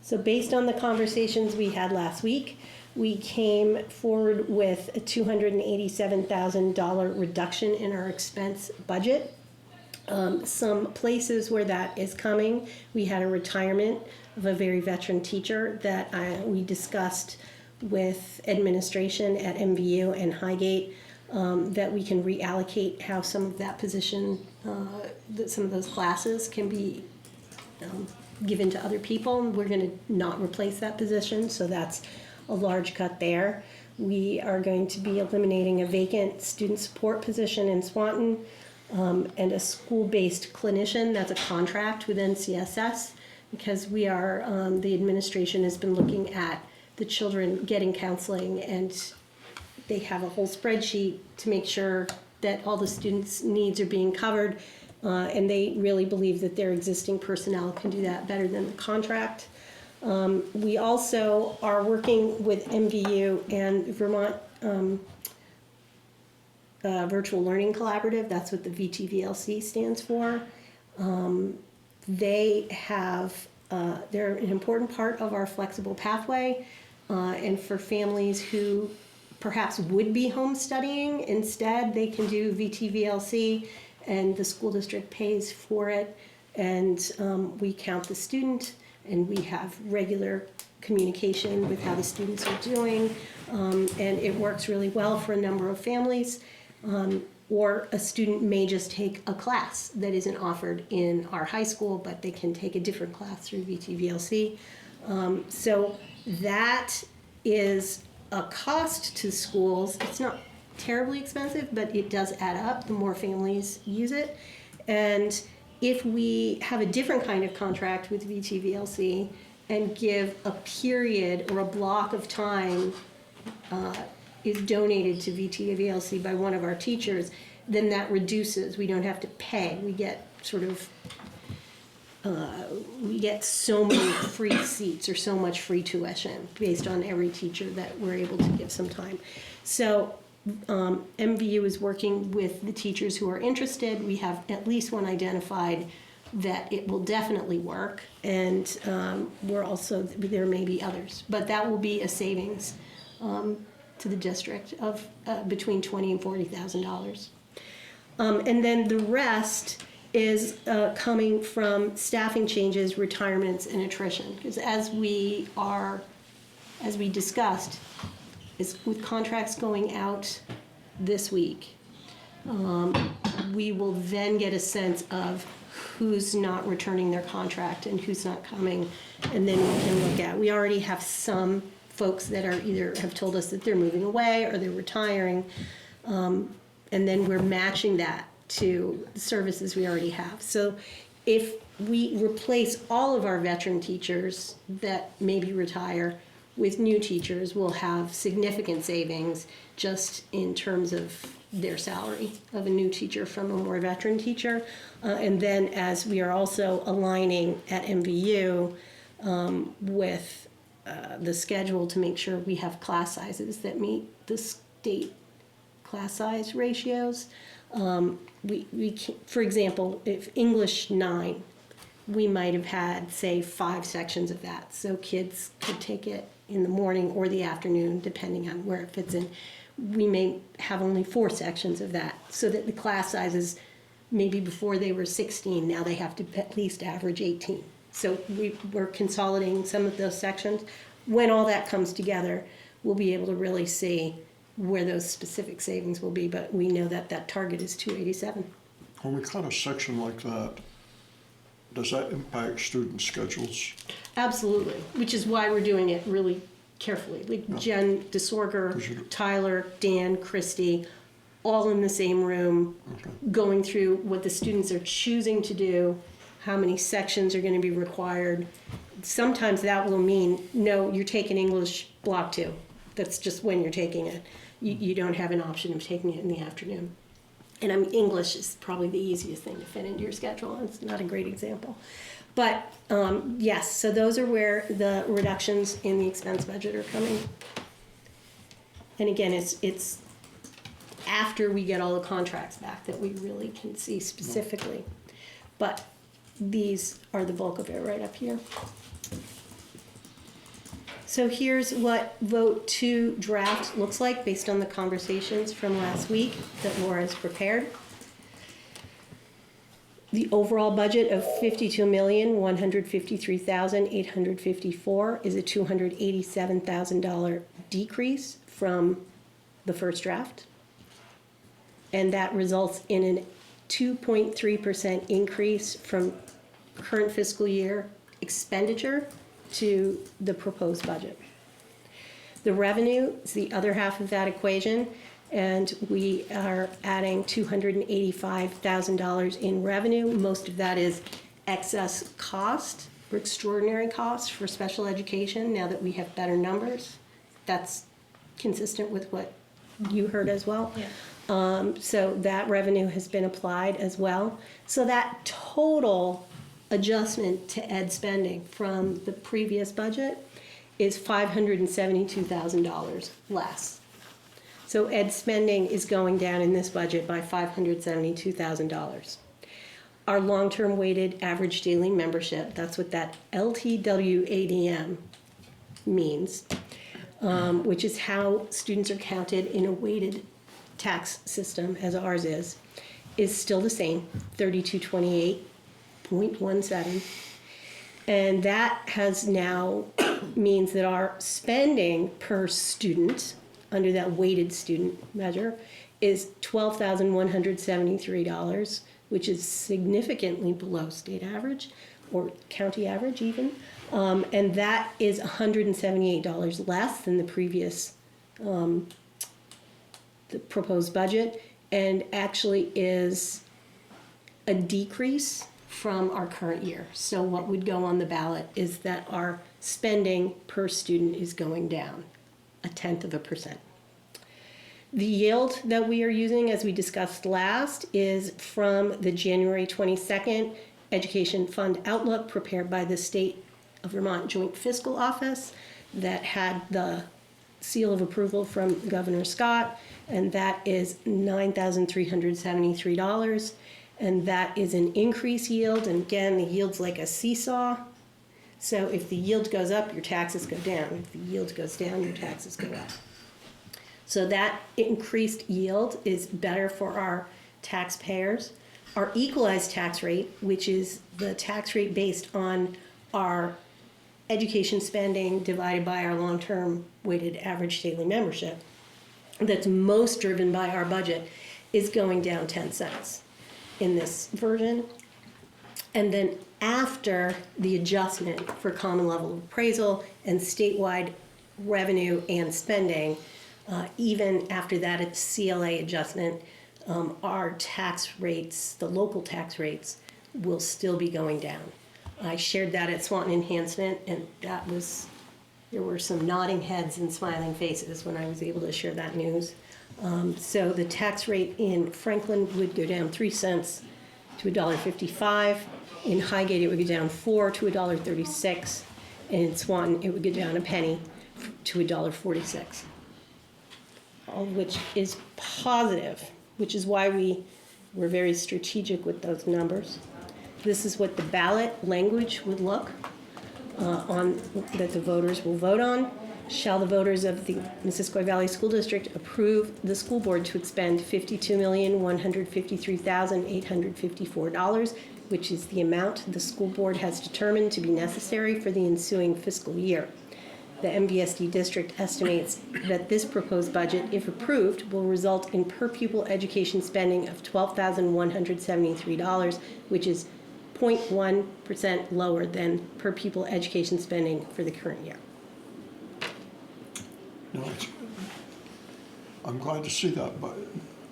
So based on the conversations we had last week, we came forward with a $287,000 reduction in our expense budget. Some places where that is coming, we had a retirement of a very veteran teacher that we discussed with administration at MVU and Highgate, that we can reallocate how some of that position, some of those classes can be given to other people. We're going to not replace that position, so that's a large cut there. We are going to be eliminating a vacant student support position in Swanton, and a school-based clinician. That's a contract with NCSS, because we are, the administration has been looking at the children getting counseling, and they have a whole spreadsheet to make sure that all the students' needs are being covered, and they really believe that their existing personnel can do that better than the contract. We also are working with MVU and Vermont Virtual Learning Collaborative. That's what the VTVLC stands for. They have, they're an important part of our flexible pathway, and for families who perhaps would be home studying, instead they can do VTVLC, and the school district pays for it, and we count the student, and we have regular communication with how the students are doing, and it works really well for a number of families. Or a student may just take a class that isn't offered in our high school, but they can take a different class through VTVLC. So that is a cost to schools. It's not terribly expensive, but it does add up the more families use it. And if we have a different kind of contract with VTVLC and give a period or a block of time is donated to VTVLC by one of our teachers, then that reduces. We don't have to pay. We get sort of, we get so many free seats or so much free tuition based on every teacher that we're able to give some time. So MVU is working with the teachers who are interested. We have at least one identified that it will definitely work, and we're also, there may be others, but that will be a savings to the district of between $20,000 and $40,000. And then the rest is coming from staffing changes, retirements, and attrition. Because as we discussed, is with contracts going out this week, we will then get a sense of who's not returning their contract and who's not coming, and then we can look at. We already have some folks that are either have told us that they're moving away or they're retiring, and then we're matching that to the services we already have. So if we replace all of our veteran teachers that maybe retire with new teachers, we'll have significant savings just in terms of their salary of a new teacher from a more veteran teacher. And then as we are also aligning at MVU with the schedule to make sure we have class sizes that meet the state class size ratios. We can, for example, if English 9, we might have had, say, 5 sections of that. So kids could take it in the morning or the afternoon, depending on where it fits in. We may have only 4 sections of that, so that the class sizes, maybe before they were 16, now they have to at least average 18. So we're consolidating some of those sections. When all that comes together, we'll be able to really see where those specific savings will be, but we know that that target is 287. When we cut a section like that, does that impact student schedules? Absolutely, which is why we're doing it really carefully. Like Jen DeSorger, Tyler, Dan, Christy, all in the same room, going through what the students are choosing to do, how many sections are going to be required. Sometimes that will mean, no, you're taking English Block 2. That's just when you're taking it. You don't have an option of taking it in the afternoon. And English is probably the easiest thing to fit into your schedule. It's not a great example. But yes, so those are where the reductions in the expense budget are coming. And again, it's after we get all the contracts back that we really can see specifically. But these are the bulk of it right up here. So here's what vote 2 draft looks like based on the conversations from last week that Laura has prepared. The overall budget of $52,153,854 is a $287,000 decrease from the first draft. And that results in a 2.3% increase from current fiscal year expenditure to the proposed budget. The revenue is the other half of that equation, and we are adding $285,000 in revenue. Most of that is excess cost or extraordinary cost for special education now that we have better numbers. That's consistent with what you heard as well. Yeah. So that revenue has been applied as well. So that total adjustment to ed spending from the previous budget is $572,000 less. So ed spending is going down in this budget by $572,000. Our long-term weighted average daily membership, that's what that LTWADM means, which is how students are counted in a weighted tax system, as ours is still the same, 3228.17. And that has now means that our spending per student under that weighted student measure is $12,173, which is significantly below state average or county average even. And that is $178 less than the previous the proposed budget, and actually is a decrease from our current year. So what would go on the ballot is that our spending per student is going down 0.1%. The yield that we are using, as we discussed last, is from the January 22nd Education Fund Outlook prepared by the State of Vermont Joint Fiscal Office that had the seal of approval from Governor Scott, and that is $9,373. And that is an increase yield, and again, the yield's like a seesaw. So if the yield goes up, your taxes go down. If the yield goes down, your taxes go up. So that increased yield is better for our taxpayers. Our equalized tax rate, which is the tax rate based on our education spending divided by our long-term weighted average daily membership, that's most driven by our budget, is going down 10 cents in this version. And then after the adjustment for common level of appraisal and statewide revenue and spending, even after that CLA adjustment, our tax rates, the local tax rates, will still be going down. I shared that at Swanton Enhancement, and that was, there were some nodding heads and smiling faces when I was able to share that news. So the tax rate in Franklin would go down 3 cents to $1.55. In Highgate, it would go down 4 to $1.36. And in Swanton, it would go down a penny to $1.46. All of which is positive, which is why we were very strategic with those numbers. This is what the ballot language would look on that the voters will vote on. Shall the voters of the Missisquoi Valley School District approve the school board to expend $52,153,854, which is the amount the school board has determined to be necessary for the ensuing fiscal year. The MVSD district estimates that this proposed budget, if approved, will result in per pupil education spending of $12,173, which is 0.1% lower than per pupil education spending for the current year. Nice. I'm glad to see that, but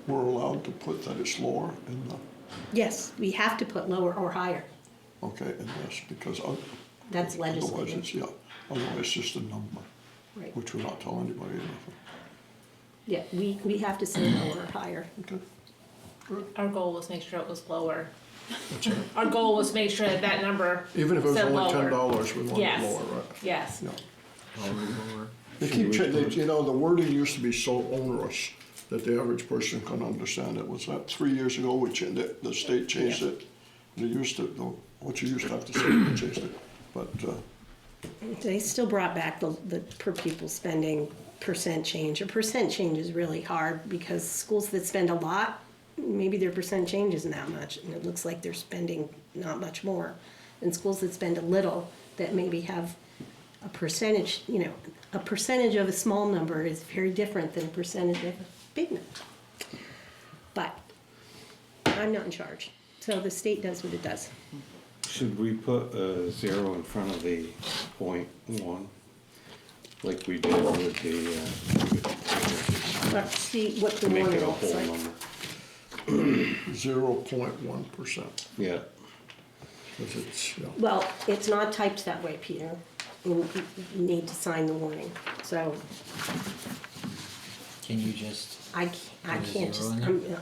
we're allowed to put that it's lower in the, Yes, we have to put lower or higher. okay, in this, because That's otherwise legislative. it's, yeah, otherwise it's just a number, Right. which we're not telling anybody anything. Yeah, we have to say lower or higher. Okay. Our goal was make sure it was lower. Our goal was make sure that that number Even if it was said only lower. $10, we want it Yes. lower, right? Yes. Yeah. They keep changing, you know, the wording used to be so onerous that the average person couldn't understand it. Was that 3 years ago we changed it, the state changed it? They used to, what you used to have to say, they changed it. But They still brought back the per pupil spending percent change. A percent change is really hard because schools that spend a lot, maybe their percent change isn't that much, and it looks like they're spending not much more. And schools that spend a little, that maybe have a percentage, a percentage of a small number is very different than a percentage of a big number. But I'm not in charge, so the state does what it does. Should we put a 0 in front of the 0.1, like we did with the, Let's see what the to make one it a looks whole like. number? 0.1%. Yeah. Because it's, yeah. Well, it's not typed that way, Peter. You need to sign the warning, so Can you just? I Put a can't zero just, in there?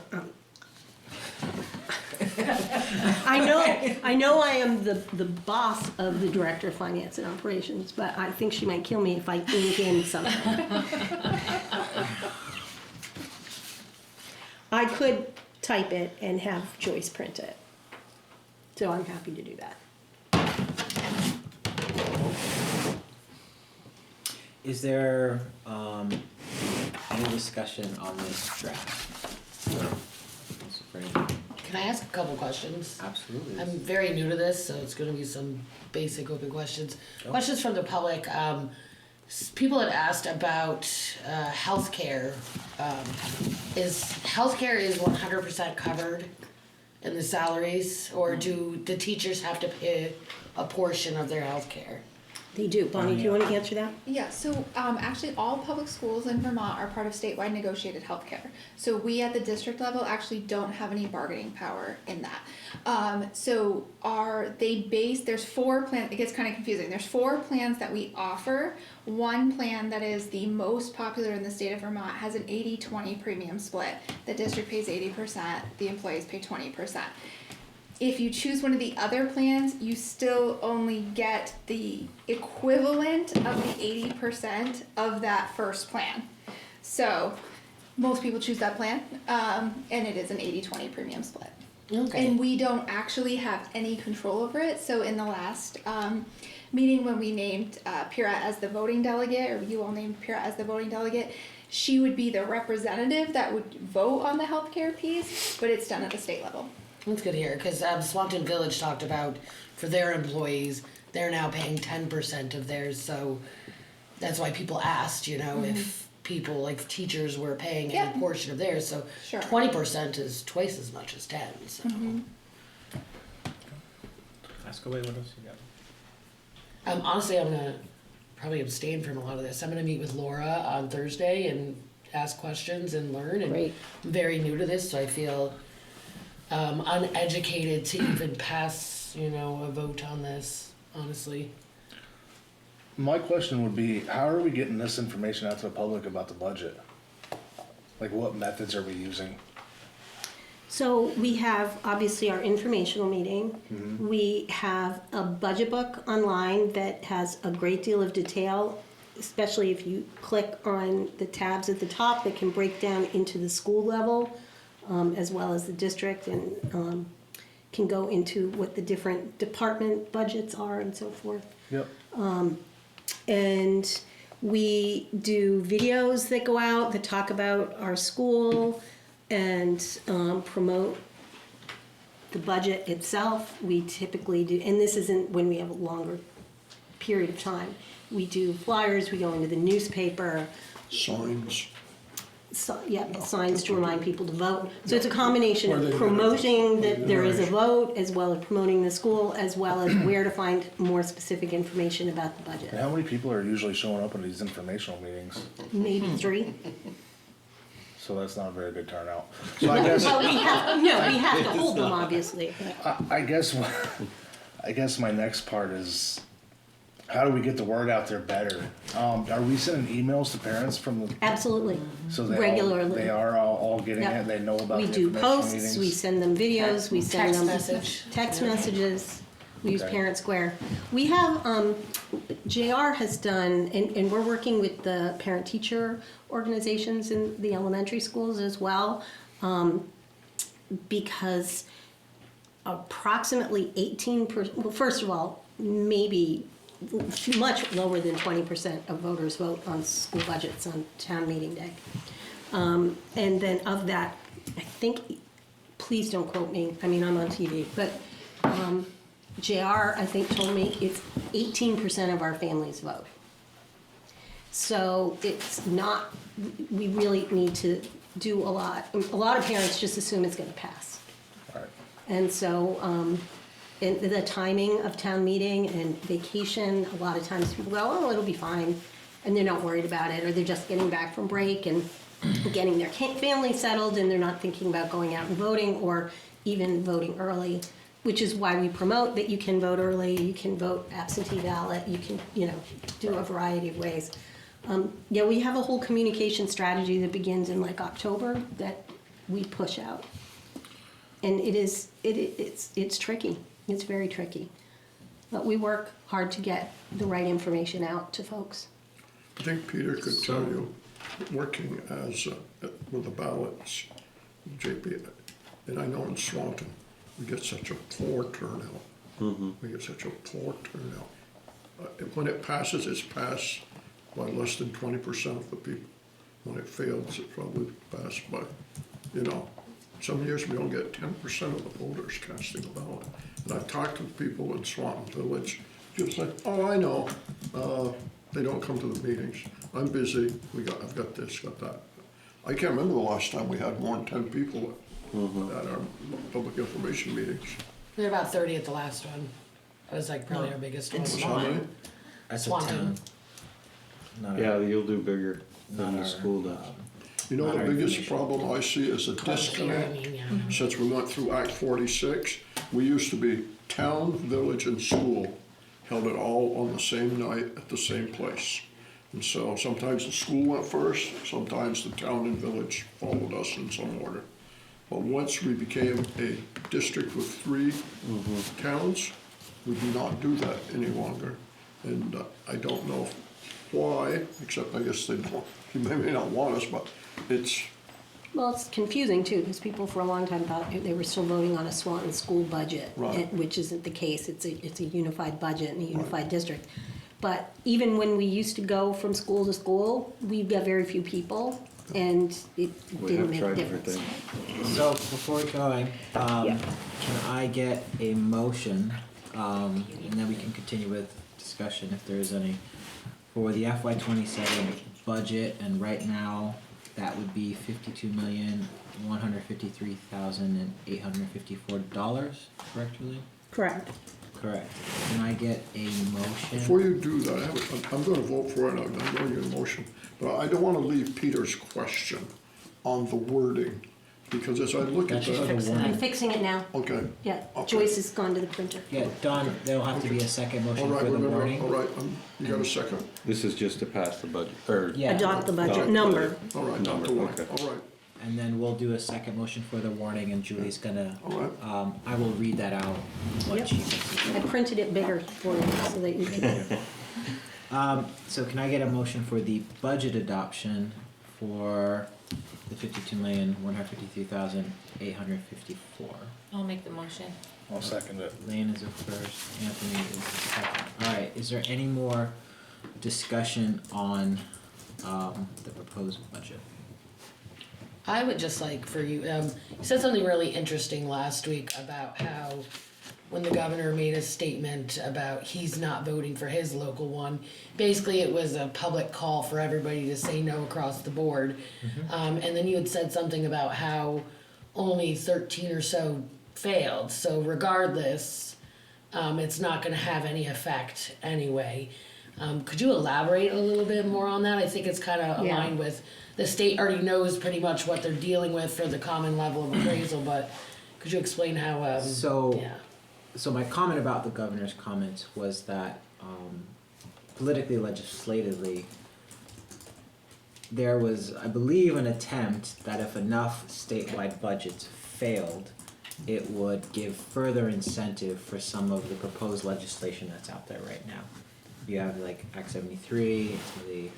I know I am the boss of the Director of Finance and Operations, but I think she might kill me if I ink in something. I could type it and have Joyce print it. So I'm happy to do that. Is there any discussion on this draft? Can I ask a couple questions? Absolutely. I'm very new to this, so it's gonna be some basic open questions. Go. Questions from the public. People had asked about healthcare. Is healthcare 100% covered in the salaries, or do the teachers have to pay a portion of their healthcare? They do. Bonnie, do you want to answer that? Yeah, so actually all public schools in Vermont are part of statewide negotiated healthcare. So we at the district level actually don't have any bargaining power in that. There's 4 plans, it gets kind of confusing. There's 4 plans that we offer. One plan that is the most popular in the state of Vermont has an 80-20 premium split. The district pays 80%, the employees pay 20%. If you choose one of the other plans, you still only get the equivalent of the 80% of that first plan. So most people choose that plan, and it is an 80-20 premium split. Okay. And we don't actually have any control over it. So in the last meeting when we named Pira as the voting delegate, or you all named Pira as the voting delegate, she would be the representative that would vote on the healthcare piece, but it's done at the state level. That's good to hear, because Swanton Village talked about, for their employees, they're now paying 10% of theirs, so that's why people asked, if people, like teachers, were paying a portion of theirs, so Sure. 20% is twice as much as 10, so. Ask away. What else you got? Honestly, I'm gonna probably abstain from a lot of this. I'm gonna meet with Laura on Thursday and ask questions and learn, and Great. I'm very new to this, so I feel uneducated to even pass, a vote on this, honestly. My question would be, how are we getting this information out to the public about the budget? Like, what methods are we using? So we have obviously our informational meeting. Mm-hmm. We have a budget book online that has a great deal of detail, especially if you click on the tabs at the top that can break down into the school level, as well as the district, and can go into what the different department budgets are and so forth. Yep. And we do videos that go out that talk about our school and promote the budget itself. We typically do, and this isn't when we have a longer period of time. We do flyers, we go into the newspaper. Signs. Signs to remind people to vote. So it's a combination Where of they promoting get it. that there is a vote, as well as promoting the school, as well as where to find more specific information about the budget. And how many people are usually showing up in these informational meetings? Maybe 3. So that's not a very good turnout. So I guess, Well, we have to hold them, obviously. I guess my next part is, how do we get the word out there better? Are we sending emails to parents from the? Absolutely. So they Regularly. They are all getting Yep. it. They know about We the do informational posts, meetings. we send them videos, we send Text them message. text messages. We use Okay. Parent Square. We have, JR has done, and we're working with the parent-teacher organizations in the elementary schools as well, because approximately 18%, well, first of all, maybe much lower than 20% of voters vote on school budgets on town meeting day. And then of that, I think, please don't quote me, I mean, I'm on TV, but JR, I think, told me it's 18% of our families vote. So it's not, we really need to do a lot. A lot of parents just assume it's gonna pass. Right. And so, in the timing of town meeting and vacation, a lot of times people go, oh, it'll be fine, and they're not worried about it, or they're just getting back from break and getting their family settled, and they're not thinking about going out and voting, or even voting early, which is why we promote that you can vote early, you can vote absentee ballot, you can, do a variety of ways. Yeah, we have a whole communication strategy that begins in like October that we push out. And it's tricky. It's very tricky. But we work hard to get the right information out to folks. I think Peter could tell you, working as, with the ballots, JP, and I know in Swanton, we get such a poor turnout. Mm-hmm. We get such a poor turnout. When it passes, it's passed by less than 20% of the people. When it fails, it probably passed by, some years we don't get 10% of the voters casting a ballot. And I've talked to people in Swanton Village, just like, oh, I know, they don't come to the meetings. I'm busy, I've got this, got that. I can't remember the last time we had more than 10 people at our public information meetings. We had about 30 at the last one. It was like probably our biggest one. How many? That's a Swanton. town. Not Yeah, our- you'll do bigger than not the our, school does. You know, Not the our biggest information. problem I see is a disconnect. Since we went through Act 46, we used to be town, village, and school held it all on the same night at the same place. And so sometimes the school went first, sometimes the town and village followed us in some order. But once we became a district with 3 towns, we do not do that any longer. And I don't know why, except I guess they don't, you may not want us, but it's, Well, it's confusing too, because people for a long time thought they were still voting on a Swanton school budget, Right. which isn't the case. It's a unified budget and a unified district. But even when we used to go from school to school, we got very few people, and it We didn't have make a tried different difference. things. So before we go in, can I get a motion, and then we can continue with discussion if there is any, for the FY 27 budget, and right now, that would be $52,153,854, correct, Julie? Correct. Correct. Can I get a motion? before you do that, I'm gonna vote for it, I'm going to get a motion. But I don't wanna leave Peter's question on the wording, because as I look at that. I'm fixing it now. Okay. Yeah, Okay. Joyce has gone to the printer. Yeah, Don, there'll have to be a second All motion right, for the remember, wording. all right, you got a second? This is just to pass the budget, or. Yeah. Adopt the budget Adopt number. All right, not Number, to worry, okay. all right. And then we'll do a second motion for the warning, and Julie's gonna, All right. I will read that out. What Yep. she thinks. I printed it bigger for you so that you can. So can I get a motion for the budget adoption for the $52,153,854? I'll make the motion. I'll second it. Lane is the first, Anthony is the second. Alright, is there any more discussion on, the proposed budget? I would just like for you, you said something really interesting last week about how when the governor made a statement about he's not voting for his local one, basically it was a public call for everybody to say no across the board. And then you had said something about how only 13 or so failed, so regardless, it's not gonna have any effect anyway. Could you elaborate a little bit more on that? I think it's kind of Yeah. aligned with, the state already knows pretty much what they're dealing with for the common level of appraisal, but could you explain how, So my comment about the governor's comments was that, politically, legislatively, there was, I believe, an attempt that if enough statewide budgets failed, it would give further incentive for some of the proposed legislation that's out there right now. You have like Act 73, some of the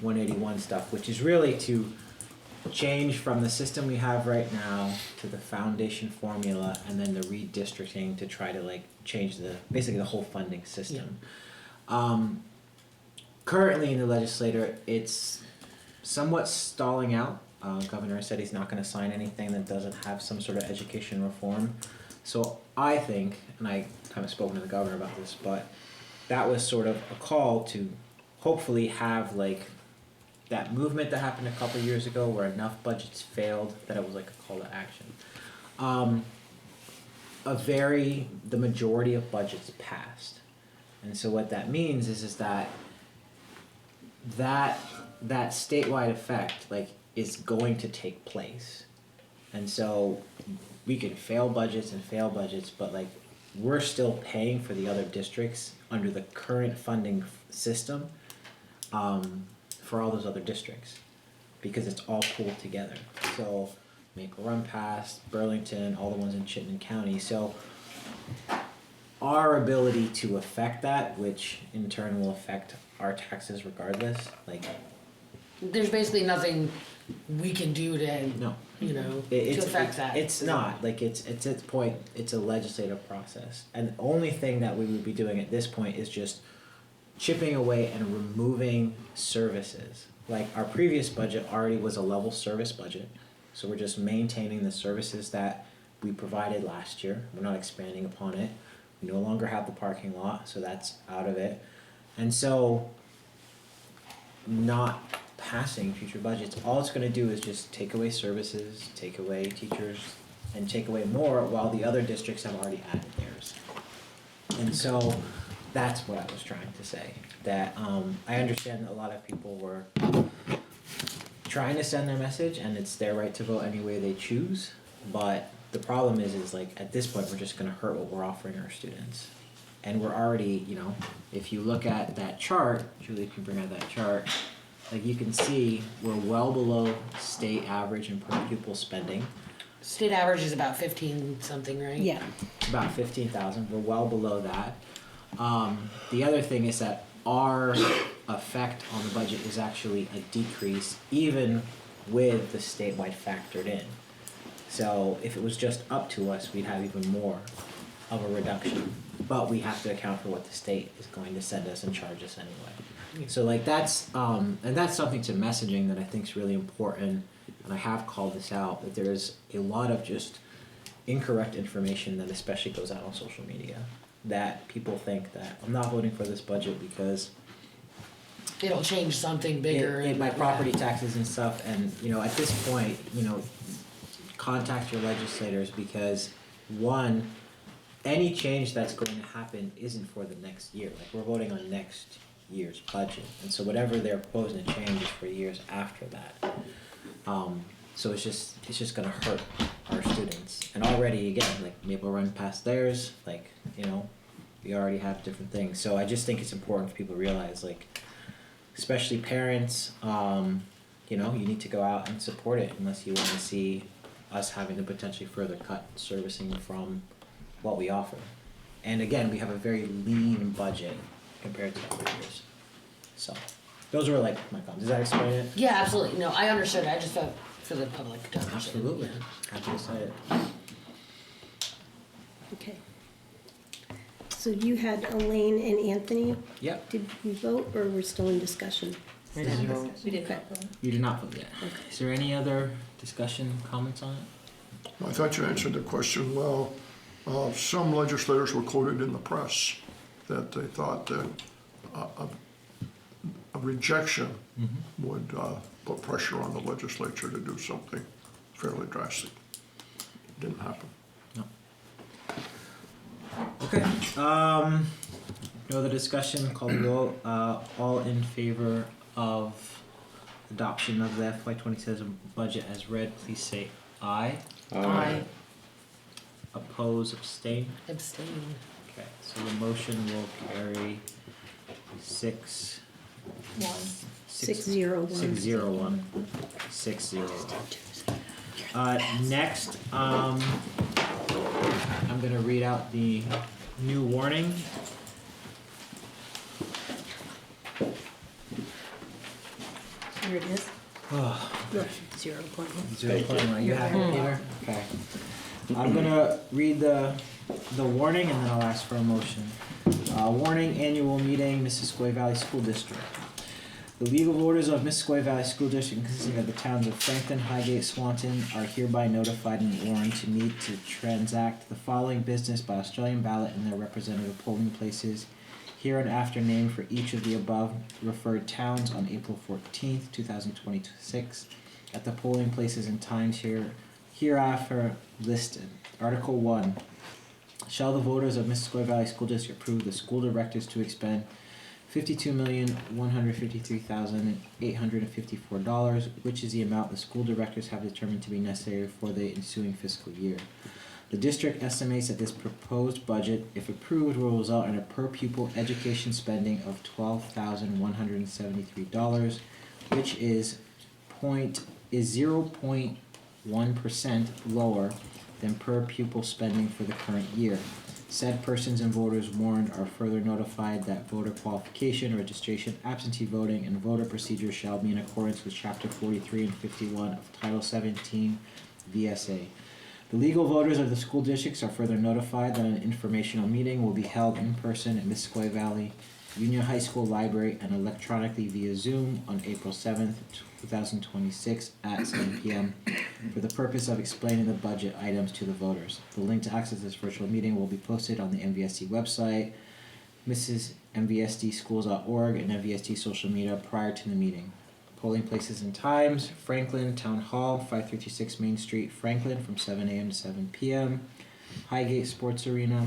181 stuff, which is really to change from the system we have right now to the foundation formula and then the redistricting to try to like change basically the whole funding system. Currently in the legislature, it's somewhat stalling out. Governor said he's not going to sign anything that doesn't have some sort of education reform. So I think, and I haven't spoken to the governor about this, but that was sort of a call to hopefully have like that movement that happened a couple years ago where enough budgets failed that it was like a call to action. The majority of budgets passed. And so what that means is that statewide effect like is going to take place. And so we can fail budgets, but like we're still paying for the other districts under the current funding system for all those other districts because it's all pooled together. So Maple Run Pass, Burlington, all the ones in Chittenden County. So our ability to affect that, which in turn will affect our taxes regardless, like There's basically nothing we can do to, no, to affect that. It's not like it's at its point. It's a legislative process, and the only thing that we would be doing at this point is just chipping away and removing services. Like our previous budget already was a level service budget, so we're just maintaining the services that we provided last year. We're not expanding upon it. We no longer have the parking lot, so that's out of it, and so not passing future budgets, all it's going to do is just take away services, take away teachers, and take away more while the other districts have already added theirs. And so that's what I was trying to say, that I understand that a lot of people were trying to send their message and it's their right to vote any way they choose, but the problem is like at this point we're just going to hurt what we're offering our students. And we're already, if you look at that chart, Julie can bring out that chart, like you can see we're well below state average in per pupil spending. State average is about 15 something, right? Yeah. About 15,000. We're well below that. The other thing is that our effect on the budget is actually a decrease, even with the statewide factored in. So if it was just up to us, we'd have even more of a reduction. But we have to account for what the state is going to send us and charge us anyway. So like that's and that's something to messaging that I think is really important, and I have called this out, that there is a lot of just incorrect information that especially goes out on social media, that people think that I'm not voting for this budget because it'll change something bigger. My property taxes and stuff, and at this point, contact your legislators because one, any change that's going to happen isn't for the next year. Like we're voting on next year's budget, and so whatever they're proposing to change is for years after that. So it's just gonna hurt our students. And already again, like Maple Run past theirs, like we already have different things. So I just think it's important for people to realize, like, especially parents, you need to go out and support it unless you want to see us having to potentially further cut servicing from what we offer. And again, we have a very lean budget compared to other years. So those were like my comments. Does that explain it? Yeah, absolutely. No, I understood. I just felt for the public to understand. Absolutely. Happy to say it. Okay. So you had Elaine and Anthony? Yep. Did we vote or we're still in discussion? We did not Okay. You did not vote yet. Okay. Is there any other discussion, comments on it? I thought you answered the question well. Some legislators were quoted in the press that they thought that a rejection would put pressure on the legislature to do something fairly drastic. Didn't happen. No. Okay. No other discussion. Call the vote. All in favor of adoption of the FY27 budget as read, please say aye. Aye. Oppose, abstain? Abstain. Okay, so the motion will carry 6-0-1. 601. 6-0. Next, I'm gonna read out the new warning. Here it is. Oh, 0.1. You have it, Peter? Okay. I'm gonna read the warning and then I'll ask for a motion. Warning, annual meeting, Missisquoi Valley School District. The legal voters of Missisquoi Valley School District, consisting of the towns of Franklin, Highgate, Swanton, are hereby notified and warned to meet to transact the following business by Australian ballot in their representative polling places, hereinafter named for each of the above referred towns on April 14th, 2026, at the polling places and times hereafter listed. Article 1. Shall the voters of Missisquoi Valley School District approve the school directors to expend $52,153,854, which is the amount the school directors have determined to be necessary for the ensuing fiscal year. The district estimates that this proposed budget, if approved, will result in a per pupil education spending of $12,173, which is 0.1% lower than per pupil spending for the current year. Said persons and voters warned are further notified that voter qualification, registration, absentee voting, and voter procedures shall be in accordance with Chapter 43 and 51 of Title 17 VSA. The legal voters of the school districts are further notified that an informational meeting will be held in person at Missisquoi Valley Union High School Library and electronically via Zoom on April 7th, 2026 at 7 p.m. for the purpose of explaining the budget items to the voters. The link to access this virtual meeting will be posted on the MVSD website, MVSDschools.org, and MVSD social media prior to the meeting. Polling places and times: Franklin Town Hall, 5326 Main Street, Franklin, from 7 a.m. to 7 p.m. Highgate Sports Arena,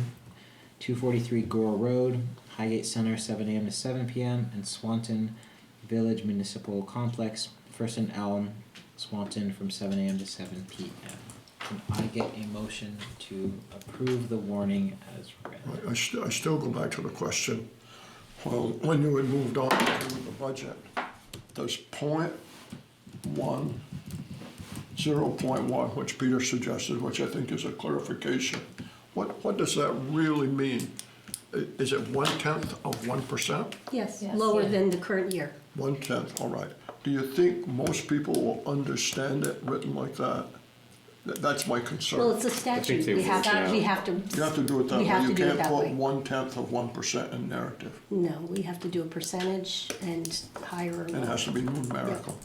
243 Gore Road, Highgate Center, 7 a.m. to 7 p.m. and Swanton Village Municipal Complex, First and Elm, Swanton, from 7 a.m. to 7 p.m. Can I get a motion to approve the warning as read? I still go back to the question, well, when you had moved on to the budget, does 0.1, which Peter suggested, which I think is a clarification, what does that really mean? Is it 1/10 of 1%? Yes, lower than the current year. 1/10, all right. Do you think most people will understand it written like that? That's my concern. Well, it's a statute. We have to You have to do it that way. You can't put 1/10 of 1% in narrative. No, we have to do a percentage and higher or lower. And it has to be numerical.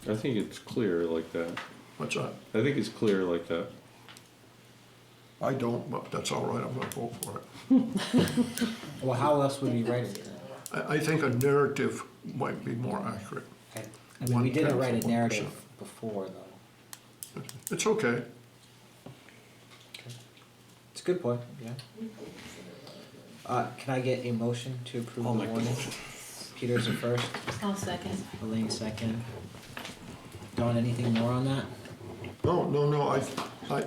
I think it's clear like that. What's that? I think it's clear like that. I don't, but that's all right, I'm gonna vote for it. Well, how else would we write it? I think a narrative might be more accurate. Okay. I mean, we didn't 1/10 write a of narrative 1%. before, though. It's okay. It's a good point, yeah. Can I get a motion to approve the warning? Peter's the first, I'll second. Elaine second. Dawn, anything more on that? No, I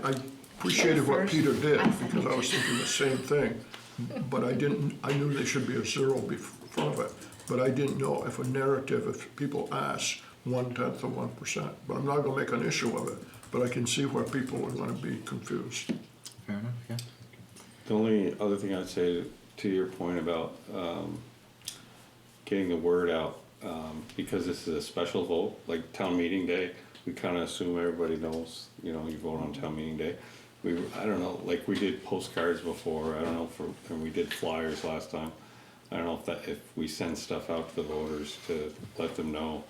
appreciated what Peter did, because I was thinking the same thing. But I knew there should be a zero before of it, but I didn't know if a narrative, if people ask 1/10 of 1%. But I'm not gonna make an issue of it, but I can see where people are gonna be confused. Fair enough, yeah. The only other thing I'd say to your point about getting the word out, because this is a special vote, like town meeting day, we kind of assume everybody knows, you vote on town meeting day. I don't know, like we did postcards before, I don't know, and we did flyers last time. I don't know if we send stuff out to the voters to let them know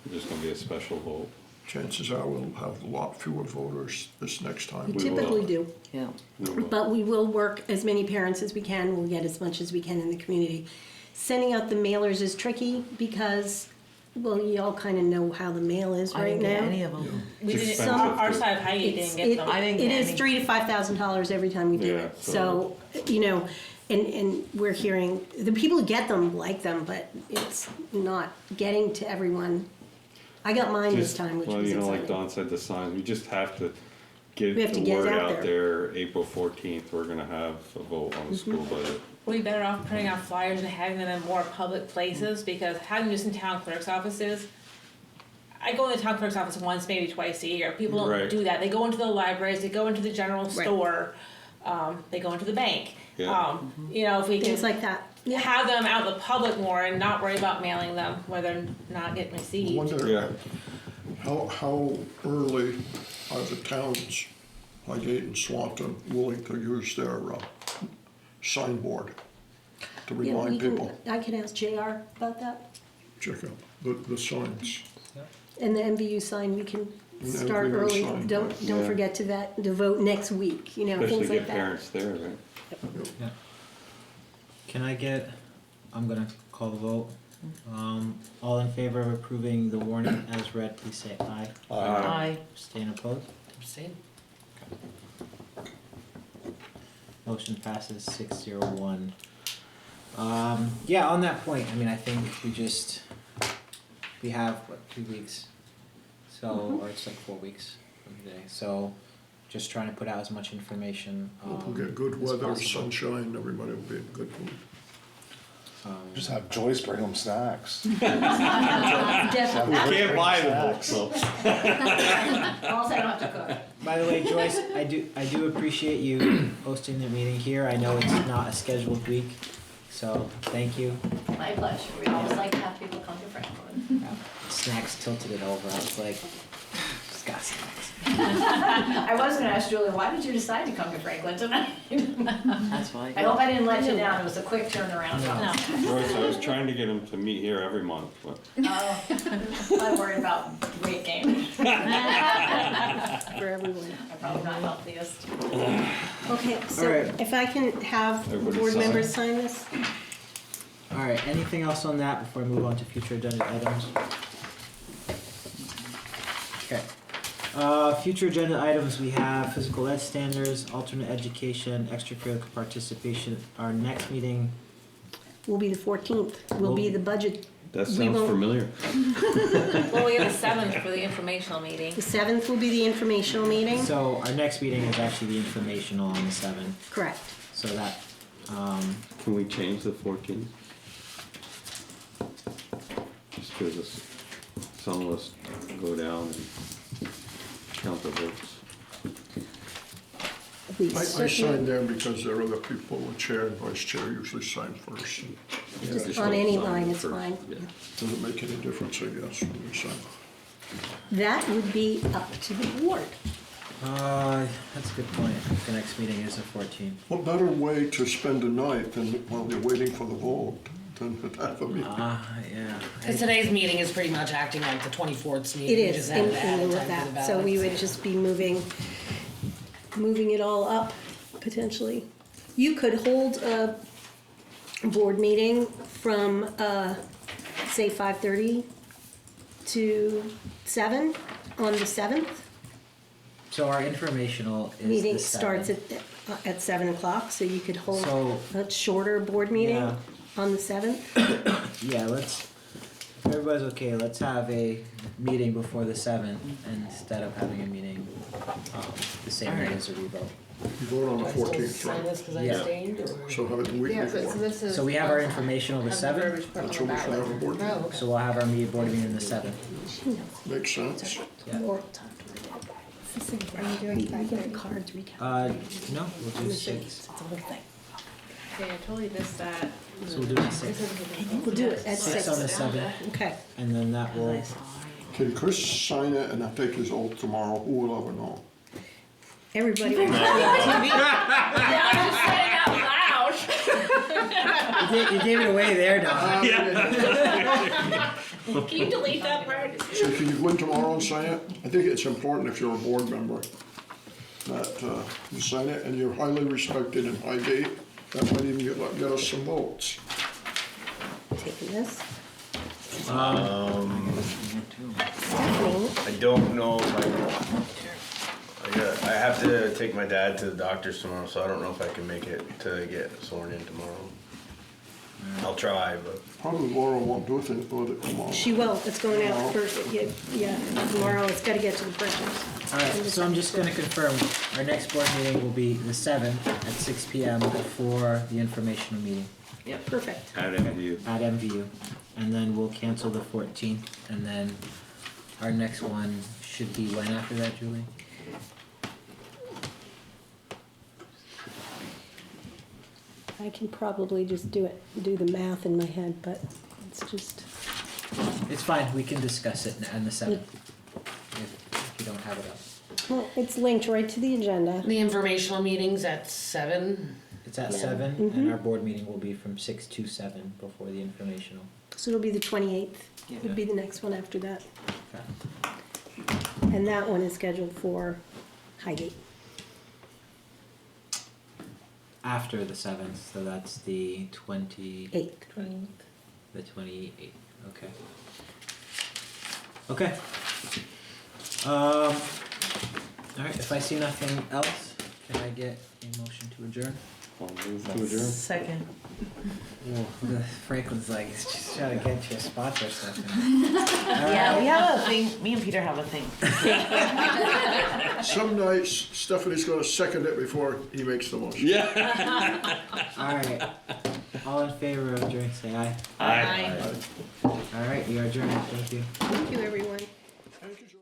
there's gonna be a special vote. Chances are we'll have a lot fewer voters this next time. We typically do. Yeah. But we will work as many parents as we can. We'll get as much as we can in the community. Sending out the mailers is tricky because, well, you all kind of know how the mail is right now. Any of them. We didn't, our side of Highgate didn't get them. It is $3,000 to $5,000 every time we do Yeah, it. So, and we're hearing, the people who get them like them, but it's not getting to everyone. I got mine this time, which was exciting. Like Dawn said, the signs, we just have to get We have to the get it word out out there. April 14th, we're gonna have a vote on the school budget. We'd be better off printing out flyers and having them in more public places, because having just in town clerk's offices, I go in the town clerk's office once, maybe twice a year. People don't Right. do that. They go into the libraries, they go into the general store, they go into the bank. Yeah. If we Things can like that. Yeah. have them out in the public more and not worry about mailing them where they're not getting received. Wonder, Yeah. How early are the towns, Highgate and Swanton, willing to use their signboard to Yeah, remind people? I can ask JR about that. Check out the signs. And the MVU sign, we can And start MVU early. sign, Don't yeah. forget to vote next week, you know, Especially things like get that. parents there, right? Yeah. Can I get, I'm gonna call the vote. All in favor of approving the warning as read, please say aye. Aye. Abstain, opposed? Abstain. Motion passes 6-0-1. Yeah, on that point, I mean, I think we have, what, 2 weeks? So, or it's like 4 weeks from today, so just trying to put out as much information, If we get good as weather, possible. sunshine, everybody will be in good mood. Just have Joyce bring them snacks. Definitely. We can't buy the book, so. Also, I don't have to cook. By the way, Joyce, I do appreciate you hosting the meeting here. I know it's not a scheduled week, so thank you. My pleasure. We always like to have people come to Franklin. Snacks tilted it over. I was like, just got snacks. I was gonna ask Julie, why did you decide to come to Franklin tonight? That's why. I hope I didn't let you down. It was a quick turnaround. Joyce, I was trying to get him to meet here every month, but Oh, I'm worried about weight gain. For everyone. I'm probably not healthiest. Okay, so All right. if I can have Everybody board sign. members sign this? All right, anything else on that before I move on to future agenda items? Okay. Future agenda items, we have physical ed standards, alternate education, extracurricular participation. Our next meeting, Will be the 14th, will be the budget. that We sounds won't- familiar. Well, we have the 7th for the informational meeting. The 7th will be the informational meeting, so our next meeting is actually the informational on the 7th. correct. So that, Can we change the 14th? Just because some of us go down and count the votes. We I certainly- sign there because there are other people, the chair and vice chair usually sign first. Just on any line, it's fine. Doesn't make any difference, I guess, when we sign. That would be up to the board. that's a good point. The next meeting is the 14th. What better way to spend the night than while you're waiting for the vote than to have a meeting? Yeah. Because today's meeting is pretty much acting like the 24th meeting. It We is, just in had to add lieu time of for the that, so we ballots. would just be moving it all up, potentially. You could hold a board meeting from, say, 5:30 to 7 on the 7th. So our informational is Meeting the starts 7th. at 7 o'clock, so you could hold So- a shorter board meeting Yeah. on the 7th. Yeah, if everybody's okay, let's have a meeting before the 7th instead of having a meeting the same night as a revote. You vote on Do the I still 14th, sign right? this because I Yeah. abstained, or? So have it the week Yeah, but so before. this is. So we have our informational the Have the 7th, verbiage put on That's the when we should have a ballot. board Oh, meeting. okay. so we'll have our board meeting on the 7th. Makes sense. Yeah. Or talk to her dad. Are you doing You get 5:30? the cards recap. No, we'll do 6. It's a whole thing. Okay, I totally missed that. So we'll do it at 6. We'll do it at 6 on the 6. 7th, Okay. and then that will, Can Chris sign it and I take his oath tomorrow? Who will ever know? Everybody. I'm just saying out loud. you gave it away there, Don. Can you delete that part? So can you go in tomorrow and sign it? I think it's important if you're a board member that you sign it and you're highly respected in Highgate. That might even get us some votes. Taking this. I don't know if I have to take my dad to the doctor's tomorrow, so I don't know if I can make it to get sworn in tomorrow. I'll try, but. Probably Laura won't do anything about it tomorrow. She will, it's going out first, yeah, tomorrow, it's gotta get to the printers. Alright, so I'm just gonna confirm, our next board meeting will be the 7th at 6 PM for the informational meeting Yep, perfect. At MVU. at MVU. And then we'll cancel the 14th, and then our next one should be when after that, Julie? I can probably just do the math in my head, but it's just, It's fine, we can discuss it on the 7th. have it up. Well, it's linked right to the agenda. The informational meeting's at 7. It's at Yeah. 7, Mhm. and our board meeting will be from 6 to 7 before the informational. So it'll be the 28th, Yeah. would be the next one after that. Okay. And that one is scheduled for Highgate. After the 7th, so that's the 28th. 8th. The 28th, okay. Okay. Alright, if I see nothing else, can I get a motion to adjourn? I'll move to adjourn. Second. Franklin's like, he's just trying to get you a spot or something. Yeah, we have a thing, me and Peter have a thing. Some nights Stephanie's gonna second it before he makes the motion. Yeah. Alright, all in favor of adjourn, say aye. Aye. Alright, we are adjourned, thank you. Thank you, everyone. Thank you, Joe.